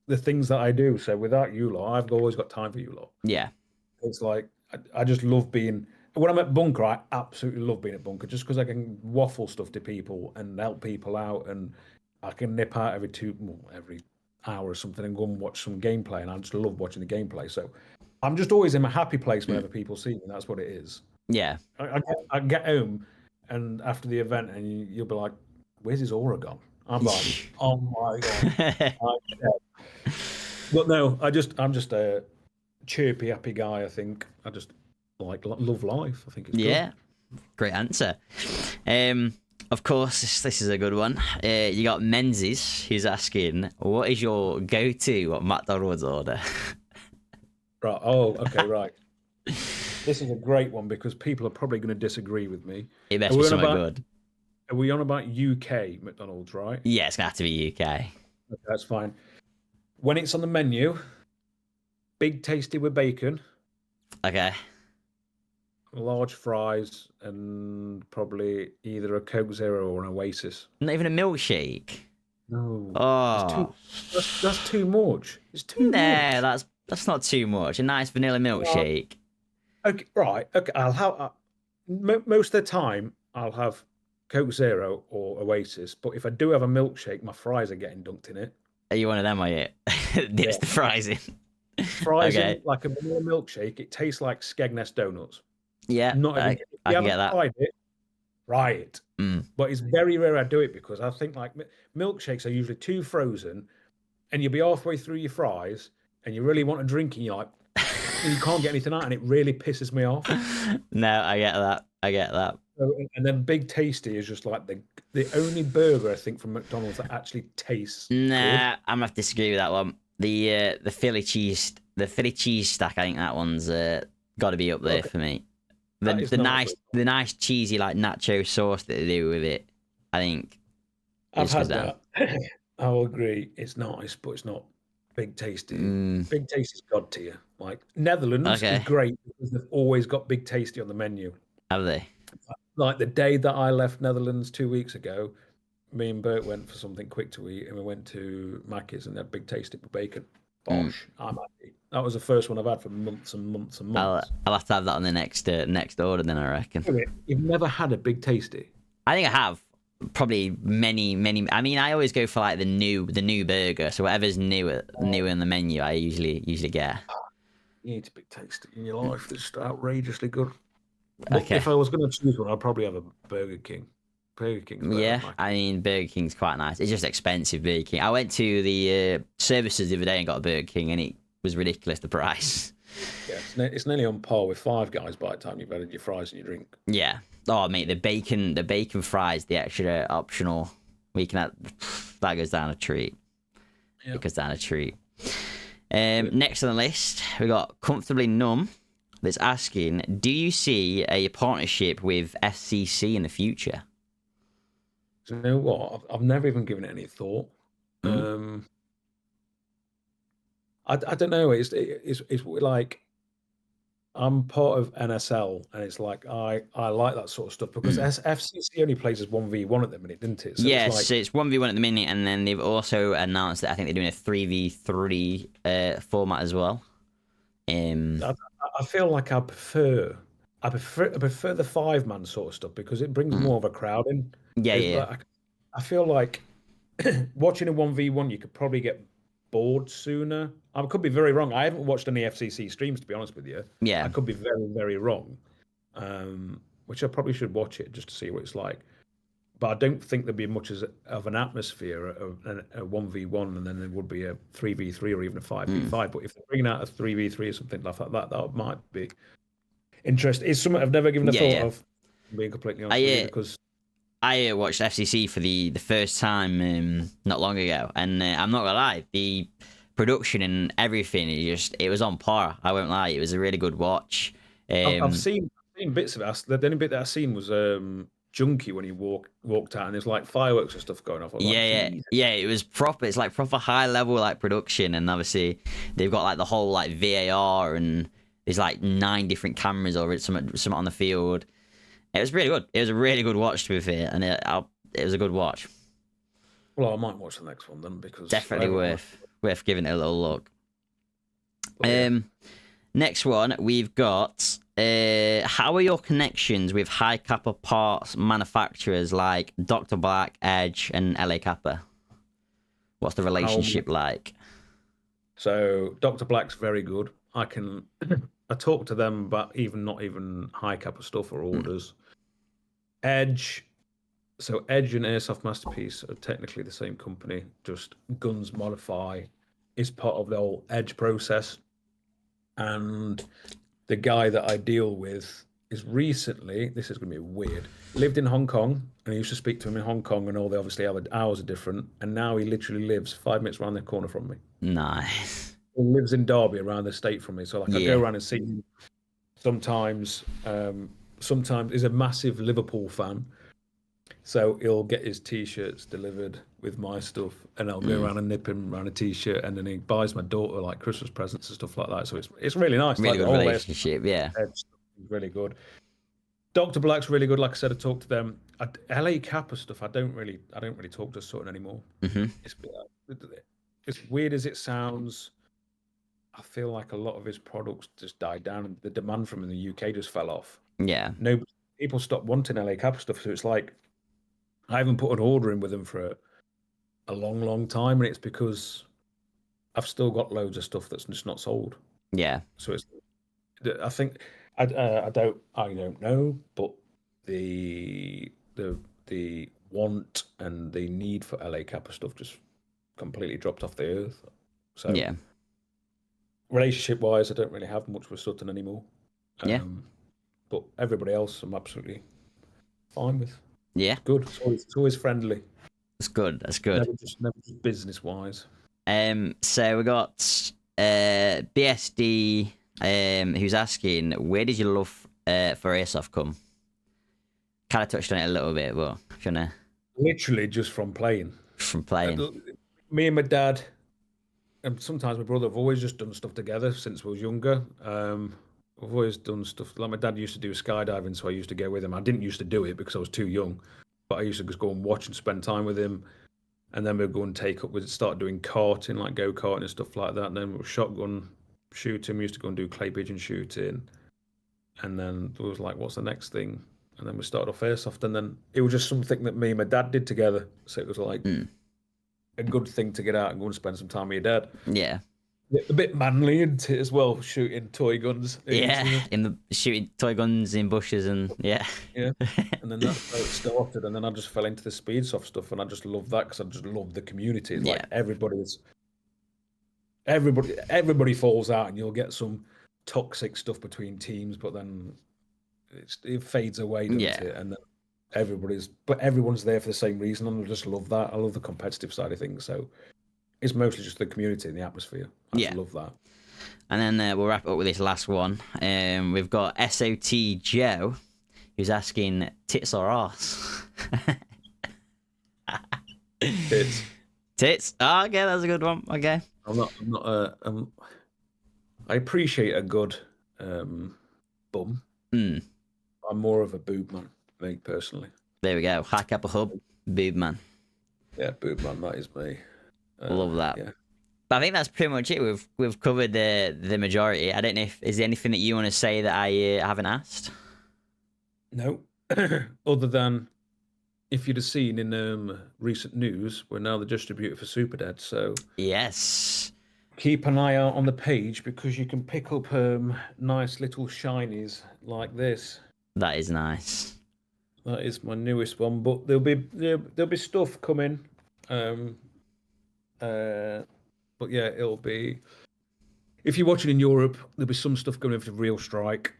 the things that I do. So without you lot, I've always got time for you lot. Yeah. It's like I just love being, when I'm at Bunker, I absolutely love being at Bunker, just because I can waffle stuff to people and help people out, and I can nip out every hour or something and go and watch some gameplay, and I just love watching the gameplay. So I'm just always in my happy place whenever people see me. That's what it is. Yeah. I get home and after the event, and you'll be like, "Where's his aura gone?" I'm like, "Oh my god!" But no, I'm just a chirpy, happy guy. I think I just love life. I think it's good. Great answer. Of course, this is a good one. You got Menzies, who's asking, what is your go-to McDonald's order? Right. Oh, okay. Right. This is a great one because people are probably going to disagree with me. It must be something good. Are we on about UK McDonald's, right? Yeah, it's going to have to be UK. Okay, that's fine. When it's on the menu, big tasty with bacon. Okay. Large fries and probably either a Coke Zero or an Oasis. Not even a milkshake. No. Oh, that's too much. It's too much. That's not too much. A nice vanilla milkshake. Okay, right. Okay, I'll have most of the time I'll have Coke Zero or Oasis, but if I do have a milkshake, my fries are getting dunked in it. Are you one of them? Are you? Dips the fries in. Fries in like a vanilla milkshake. It tastes like Skegness donuts. Yeah, I can get that. Tried it, right. But it's very rare I do it because I think like milkshakes are usually too frozen, and you'll be halfway through your fries and you really want a drink and you're like, and you can't get anything out, and it really pisses me off. No, I get that. And then Big Tasty is just like the only burger I think from McDonald's that actually tastes good. Nah, I'm gonna have to disagree with that one. The Philly cheese stack. I think that one's got to be up there Okay, for me. that is not a good one. The nice cheesy like nacho sauce that they do with it. I think I've just goes had down. that. I will agree. It's nice, but it's not Big Tasty. Mm, Big Tasty's god tier. Like Netherlands is okay, great because they've always got Big Tasty on the menu. have they? Like the day that I left Netherlands 2 weeks ago, me and Bert went for something quick to eat, and we went to Mackey's and they had Big Tasty with bacon. Mm. Bosh, I'm happy. That was the first one I've had for months and months and months. I'll have to have that on the next order then. I reckon. Wait, you've never had a Big Tasty? I think I have probably many. I mean, I always go for like the new burger. So whatever's new in the menu, I usually get. You need a Big Tasty in your life. It's just outrageously good. But Okay. if I was going to choose one, I'd probably have a Burger King. Burger King's better Yeah, than Mac. I mean Burger King's quite nice. It's just expensive, Burger King. I went to the services the other day and got a Burger King, and it was ridiculous the price. Yeah, it's nearly on par with Five Guys by the time you've added your fries and your drink. Yeah. Oh mate, the bacon fries, the extra optional. We can that goes down a treat. Yeah. It goes down a treat. Next on the list, we got Comfortably Numb. That's asking, do you see a partnership with FCC in the future? So you know what? I've never even given it any thought. I don't know. It's like I'm part of NSL, and it's like I like that sort of stuff because FCC only plays as 1v1 at the minute, didn't it? So Yes, it's like, it's 1v1 at the minute, and then they've also announced that I think they're doing a 3v3 format as well. I feel like I prefer the 5-man sort of stuff because it brings more of a crowd in. Yeah, It's yeah. like, I feel like watching a 1v1, you could probably get bored sooner. I could be very wrong. I haven't watched any FCC streams, to be honest with you. Yeah. I could be very, very wrong. Which I probably should watch it just to see what it's like. But I don't think there'd be much of an atmosphere of a 1v1, and then there would be a 3v3 or even a 5v5. But if they're bringing out a 3v3 or something like that might be interesting. It's something I've never given a thought of, being completely honest with you, because I watched FCC for the first time not long ago, and I'm not gonna lie, the production and everything it was on par. I won't lie, it was a really good watch. I've seen bits of it. The only bit that I've seen was Junkie when he walked out, and there's like fireworks and stuff going off. Yeah. It was proper. It's like proper high level like production, and obviously they've got like the whole like VAR, and there's like 9 different cameras over it, some on the field. It was really good. It was a really good watch to be fair, and it was a good watch. Well, I might watch the next one then because Definitely worth giving it a little look. Yeah. Next one we've got. How are your connections with Hi-Capa parts manufacturers like Dr. Black, Edge, and LA Kappa? What's the relationship like? So Dr. Black's very good. I talk to them about not even Hi-Capa stuff or orders. Edge and Airsoft Masterpiece are technically the same company, just Guns Modify is part of the whole Edge process. And the guy that I deal with is recently, this is going to be weird, lived in Hong Kong, and I used to speak to him in Hong Kong, and all the obviously hours are different. And now he literally lives 5 minutes around the corner from me. Nice. He lives in Derby, around the state from me. So like I go around and see him sometimes. Sometimes he's a massive Liverpool fan. So he'll get his T-shirts delivered with my stuff, and I'll go around and nip him around a T-shirt, and then he buys my daughter like Christmas presents and stuff like that. So it's really nice. Really like, good relationship, yeah. Really good. Dr. Black's really good. Like I said, I talked to them. LA Kappa stuff, I don't really talk to Sutton anymore. As weird as it sounds, I feel like a lot of his products just died down, and the demand from in the UK just fell off. Yeah. No, people stopped wanting LA Kappa stuff, so it's like I haven't put an order in with them for a long, long time, and it's because I've still got loads of stuff that's just not sold. Yeah. So it's, I think, I don't know, but the want and the need for LA Kappa stuff just completely dropped off the earth. So yeah. Relationship wise, I don't really have much with Sutton anymore. Yeah. But everybody else, I'm absolutely fine with. Yeah, Good. It's always friendly. that's good. That's good. Never just business wise. So we got BSD who's asking, where did your love for Airsoft come? Kind of touched on it a little bit, but if you wanna Literally just from playing. from playing. Me and my dad, and sometimes my brother, have always just done stuff together since we was younger. We've always done stuff. Like my dad used to do skydiving, so I used to go with him. I didn't used to do it because I was too young, but I used to just go and watch and spend time with him. And then we'd go and we'd start doing karting, like go-karting and stuff like that. And then we were shotgun shooting. We used to go and do clay pigeon shooting. And then there was like, what's the next thing? And then we started off Airsoft. And then it was just something that me and my dad did together. So it was like a good thing to get out and go and spend some time with your dad. Yeah. A bit manly, isn't it, as well, shooting toy guns. Yeah, in the shooting toy guns in bushes and yeah. Yeah. And then that's how it started. And then I just fell into the speedsoft stuff, and I just love that because I just love the community. It's like everybody falls out, and you'll get some toxic stuff between teams, but then it fades away, doesn't it? And then everyone's there for the same reason, and I just love that. I love the competitive side of things. So it's mostly just the community and the atmosphere. I just love that. And then we'll wrap up with this last one. We've got SOT Joe, who's asking, tits or arse? Tits. Tits. Oh, okay, that's a good one. Okay. I appreciate a good bum. I'm more of a boob man, me personally. There we go. Hi-Capa Hub, boob man. Yeah, boob man, that is me. Love that. Yeah. But I think that's pretty much it. We've covered the majority. I don't know if is there anything that you want to say that I haven't asked. No, other than if you'd have seen in recent news, we're now the distributor for Super Dead. So yes, keep an eye out on the page because you can pick up nice little shinies like this. That is nice. That is my newest one, but there'll be stuff coming. But yeah, it'll be. If you're watching in Europe, there'll be some stuff going over to Real Strike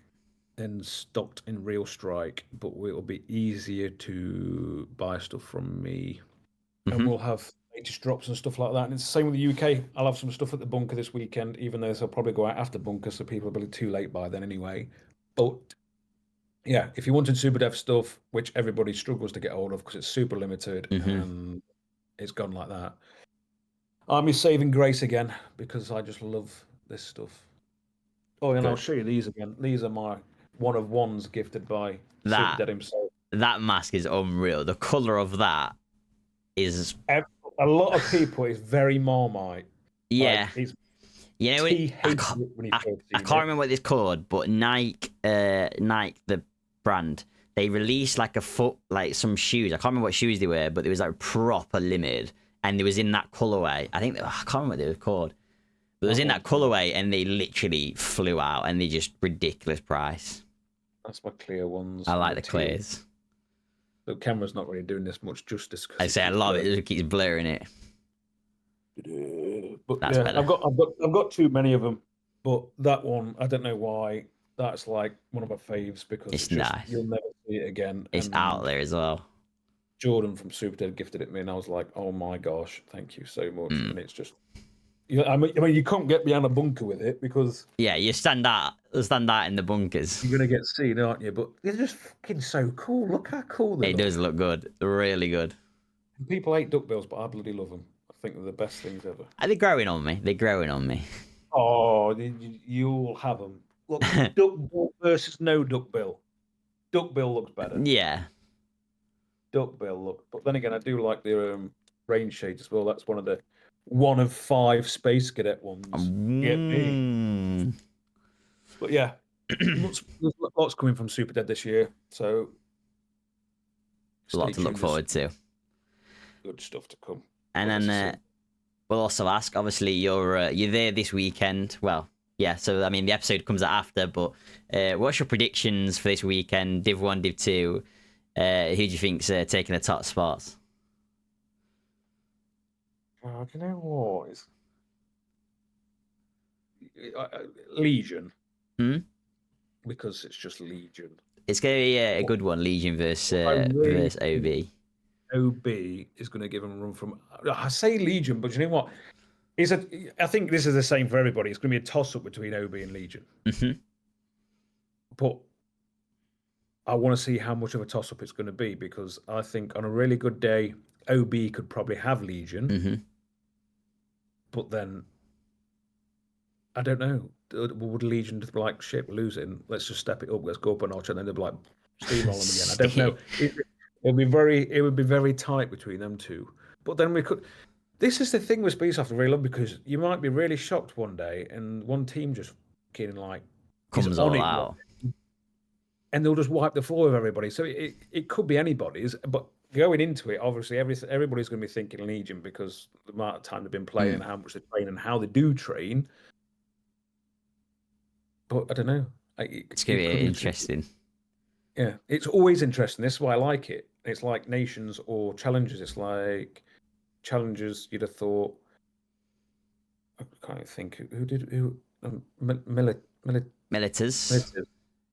and stocked in Real Strike, but it'll be easier to buy stuff from me. And we'll have latest drops and stuff like that. And it's the same with the UK. I'll have some stuff at the bunker this weekend, even though they'll probably go out after bunker, so people will be too late by then anyway. But yeah, if you wanted Super Dev stuff, which everybody struggles to get hold of because it's super limited and it's gone like that. I'm your saving grace again because I just love this stuff. Oh, and I'll show you these again. These are my one of ones gifted by Super Dead himself. That mask is unreal. The colour of that is... A lot of people is very Marmite. Yeah. Like, you know, I can't remember what it's called, but Nike, the brand, they released like some shoes. I can't remember what shoes they were, but it was like proper limited. And it was in that colorway. I can't remember what they were called. But it was in that colorway, and they literally flew out, and they just ridiculous price. That's my clear ones. I like the clears. The camera's not really doing this much justice. I say I love it. It just keeps blurring it. But that's better. I've got too many of them. But that one, I don't know why. That's like one of my faves because it's nice. You'll never see it again. It's out there as well. Jordan from Super Dead gifted it me, and I was like, "Oh my gosh, thank you so much!" And it's just, I mean, you can't get behind a bunker with it because you stand out in the bunkers. You're gonna get seen, aren't you? But they're just fucking so cool. Look how cool they look. It does look good, really good. People hate duckbills, but I bloody love them. I think they're the best things ever. They're growing on me. Oh, you'll have them. Look, duckbill versus no duckbill. Duckbill looks better. Yeah. Duckbill look, but then again, I do like the rain shades as well. That's one of 5 Space Cadet ones. Get me. But yeah, there's lots coming from Super Dead this year, so a lot to look forward to. Good stuff to come. And then we'll also ask. Obviously, you're there this weekend. Well, yeah. So I mean, the episode comes out after, but what's your predictions for this weekend? Div 1, Div 2. Who do you think's taking the top spots? Do you know what? Legion. because it's just Legion. It's going to be a good one, Legion I really versus OB. OB is going to give them a run from. I say Legion, but you know what? I think this is the same for everybody. It's going to be a toss up between OB and Legion. Mm-hmm. But I want to see how much of a toss up it's going to be, because I think on a really good day, OB could probably have Legion. Mm-hmm. But then I don't know. Would Legion just be like, shit, we're losing, let's just step it up, let's go up a notch, and then they'll be like, steamroll them again. I don't know. It would be very tight between them two. But then we could. This is the thing with speedsoft I really love, because you might be really shocked one day and one team just fucking like comes all out, and they'll just wipe the floor with everybody. So it could be anybody's, but going into it, obviously everybody's going to be thinking Legion, because the amount of time they've been playing and how much they train and how they do train. But I don't know. It's going to be interesting. Yeah, it's always interesting. This is why I like it. It's like nations or challenges. It's like challenges. You'd have thought. I can't think Militars.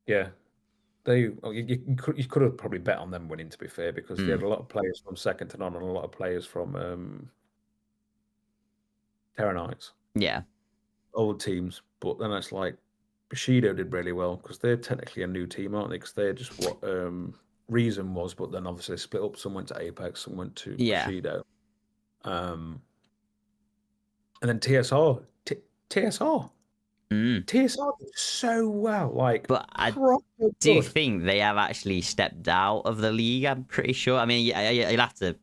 Yeah, you could have probably bet on them winning, to be fair, because they had a lot of players from second to none and a lot of players from Terranites. Yeah, old teams. But then it's like Bushido did really well, because they're technically a new team, aren't they? Because they're just what Reason was, but then obviously they split up. Some went to Apex, some went to Bushido. And then TSR did so well. Like, but I do think they have actually stepped out of the league. I'm pretty sure. I mean, you'll have to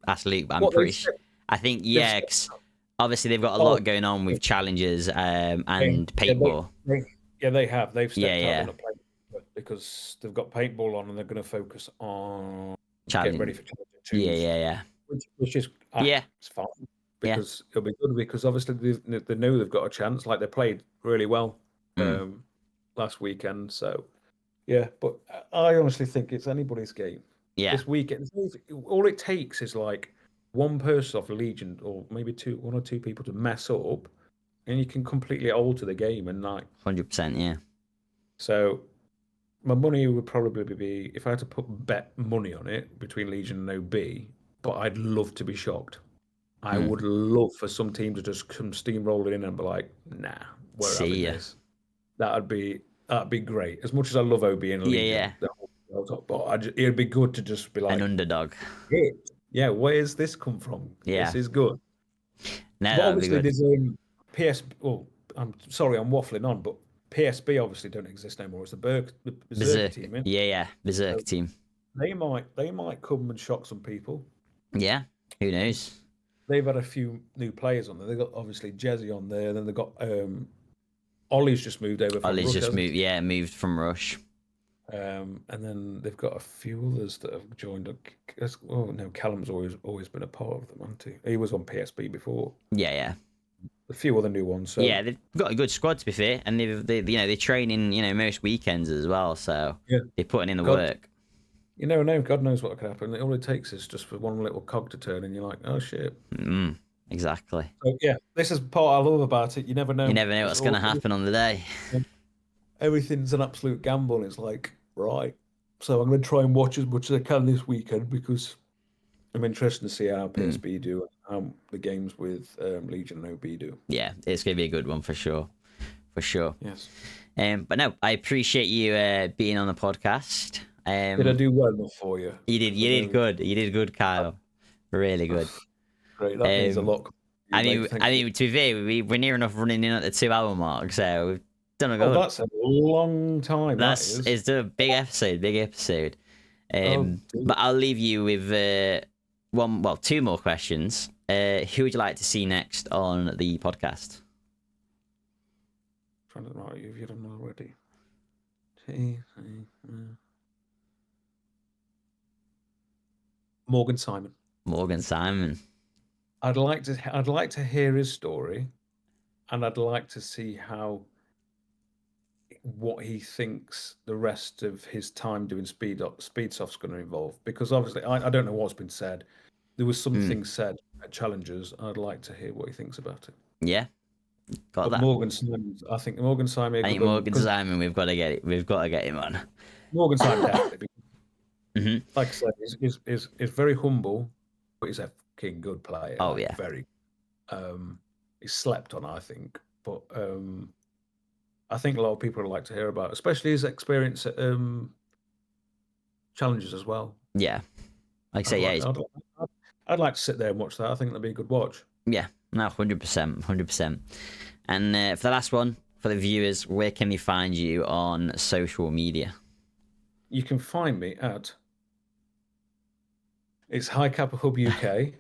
ask Luke, but I'm pretty sure. I think cause obviously they've got a lot going on with challenges and paintball. They have. They've stepped out on the play, because they've got paintball on and they're going to focus on getting ready for Challenge 2. Yeah. Which is it's fine, because it'll be good, because obviously they know they've got a chance. Like, they played really well last weekend. So yeah, but I honestly think it's anybody's game. Yeah, this weekend, all it takes is like one person off Legion, or maybe one or two people to mess up, and you can completely alter the game. And like 100%, yeah. So my money would probably be, if I had to bet money on it, between Legion and OB. But I'd love to be shocked. I would love for some team to just come steamrolling in and be like, nah, we're having this. That'd be great. As much as I love OB and Legion, but it'd be good to just be like an underdog. Yeah, where's this come from? Yeah, this is good. No, but obviously there's PS. Oh, I'm sorry, I'm waffling on, but PSB obviously don't exist anymore. It's the Berserk team. Isn't it? Yeah, Berserk team. They might come and shock some people. Yeah, who knows? They've had a few new players on there. They've got obviously Jezzy on there. Then they've got Ollie's just moved over from Rush. Moved from Rush. And then they've got a few others that have joined. Oh no, Callum's always been a part of them, hasn't he? He was on PSB before. Yeah. A few other new ones. So. Yeah, they've got a good squad, to be fair, and they're training most weekends as well. So they're putting in the work. You never know. God knows what could happen. All it takes is just for one little cog to turn, and you're like, oh shit. Exactly. So yeah, this is part I love about it. You never know. You never know what's going to happen on the day. Everything's an absolute gamble. It's like, right. So I'm going to try and watch as much as I can this weekend, because I'm interested to see how PSB do and how the games with Legion and OB do. Yeah, it's going to be a good one for sure. For sure. Yes. But no, I appreciate you being on the podcast. Did I do well enough for you? You did good. You did good, Kyle. Really good. Great. That means a lot. I mean, to be fair, we're near enough running in at the 2-hour mark, so we've done a good. Oh, that's a long time. It's a big episode. But I'll leave you with two more questions. Who would you like to see next on the podcast? Trying to write you if you don't know already. Morgan Simon. I'd like to hear his story, and I'd like to see what he thinks the rest of his time doing Speedsoft's going to involve. Because obviously, I don't know what's been said. There was something said at Challengers. I'd like to hear what he thinks about it. Yeah, Got But that. Morgan Simons, I think Morgan Simon. I think Morgan Simon, we've got to get it. We've got to get him on. Morgan Simon definitely. Hmm. Like I said, is very humble, but he's a fucking good player. Oh like, yeah. Very. He's slept on, I think, but I think a lot of people would like to hear about, especially his experience at challenges as well. Yeah. Like I say, yeah. I'd like to sit there and watch that. I think that'd be a good watch. Yeah. No, 100%, 100%. And for the last one, for the viewers, where can they find you on social media? You can find me at it's Hi-Capa Hub UK.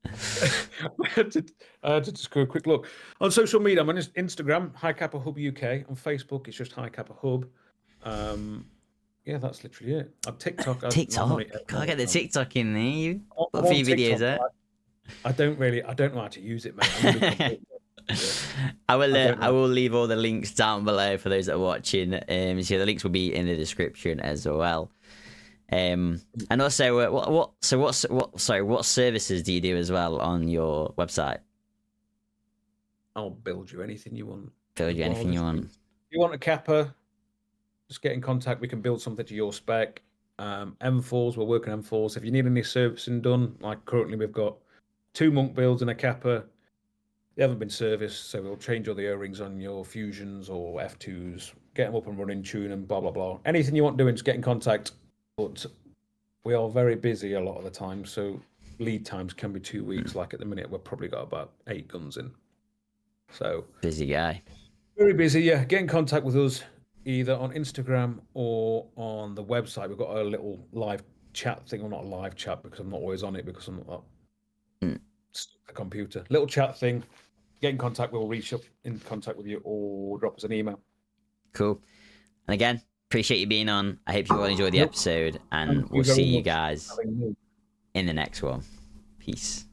I had to just go a quick look on social media. I'm on Instagram, Hi-Capa Hub UK. On Facebook, it's just Hi-Capa Hub. Yeah, that's literally it. On TikTok, TikTok. Gotta get the TikTok in there. You put a few videos there. I don't know how to use it, mate. I will leave all the links down below for those that are watching. So the links will be in the description as well. And also, what services do you do as well on your website? I'll build you anything you want. Build you anything you want. If you want a Kappa, just get in contact. We can build something to your spec. M4s, we're working on M4s. If you need any servicing done, like currently we've got 2 monk builds and a Kappa. They haven't been serviced, so we'll change all the O-rings on your Fusions or F2s, get them up and running, tune them, blah, blah, blah. Anything you want doing, just get in contact. But we are very busy a lot of the time, so lead times can be 2 weeks. Like at the minute, we've probably got about 8 guns in. So busy guy. Very busy, yeah. Get in contact with us either on Instagram or on the website. We've got a little live chat thing. Well, not a live chat because I'm not always on it because I'm not the computer. Little chat thing. Get in contact. We'll reach up in contact with you or drop us an email. Cool. And again, appreciate you being on. I hope you all enjoyed the episode, and we'll see you guys in the next one. Peace.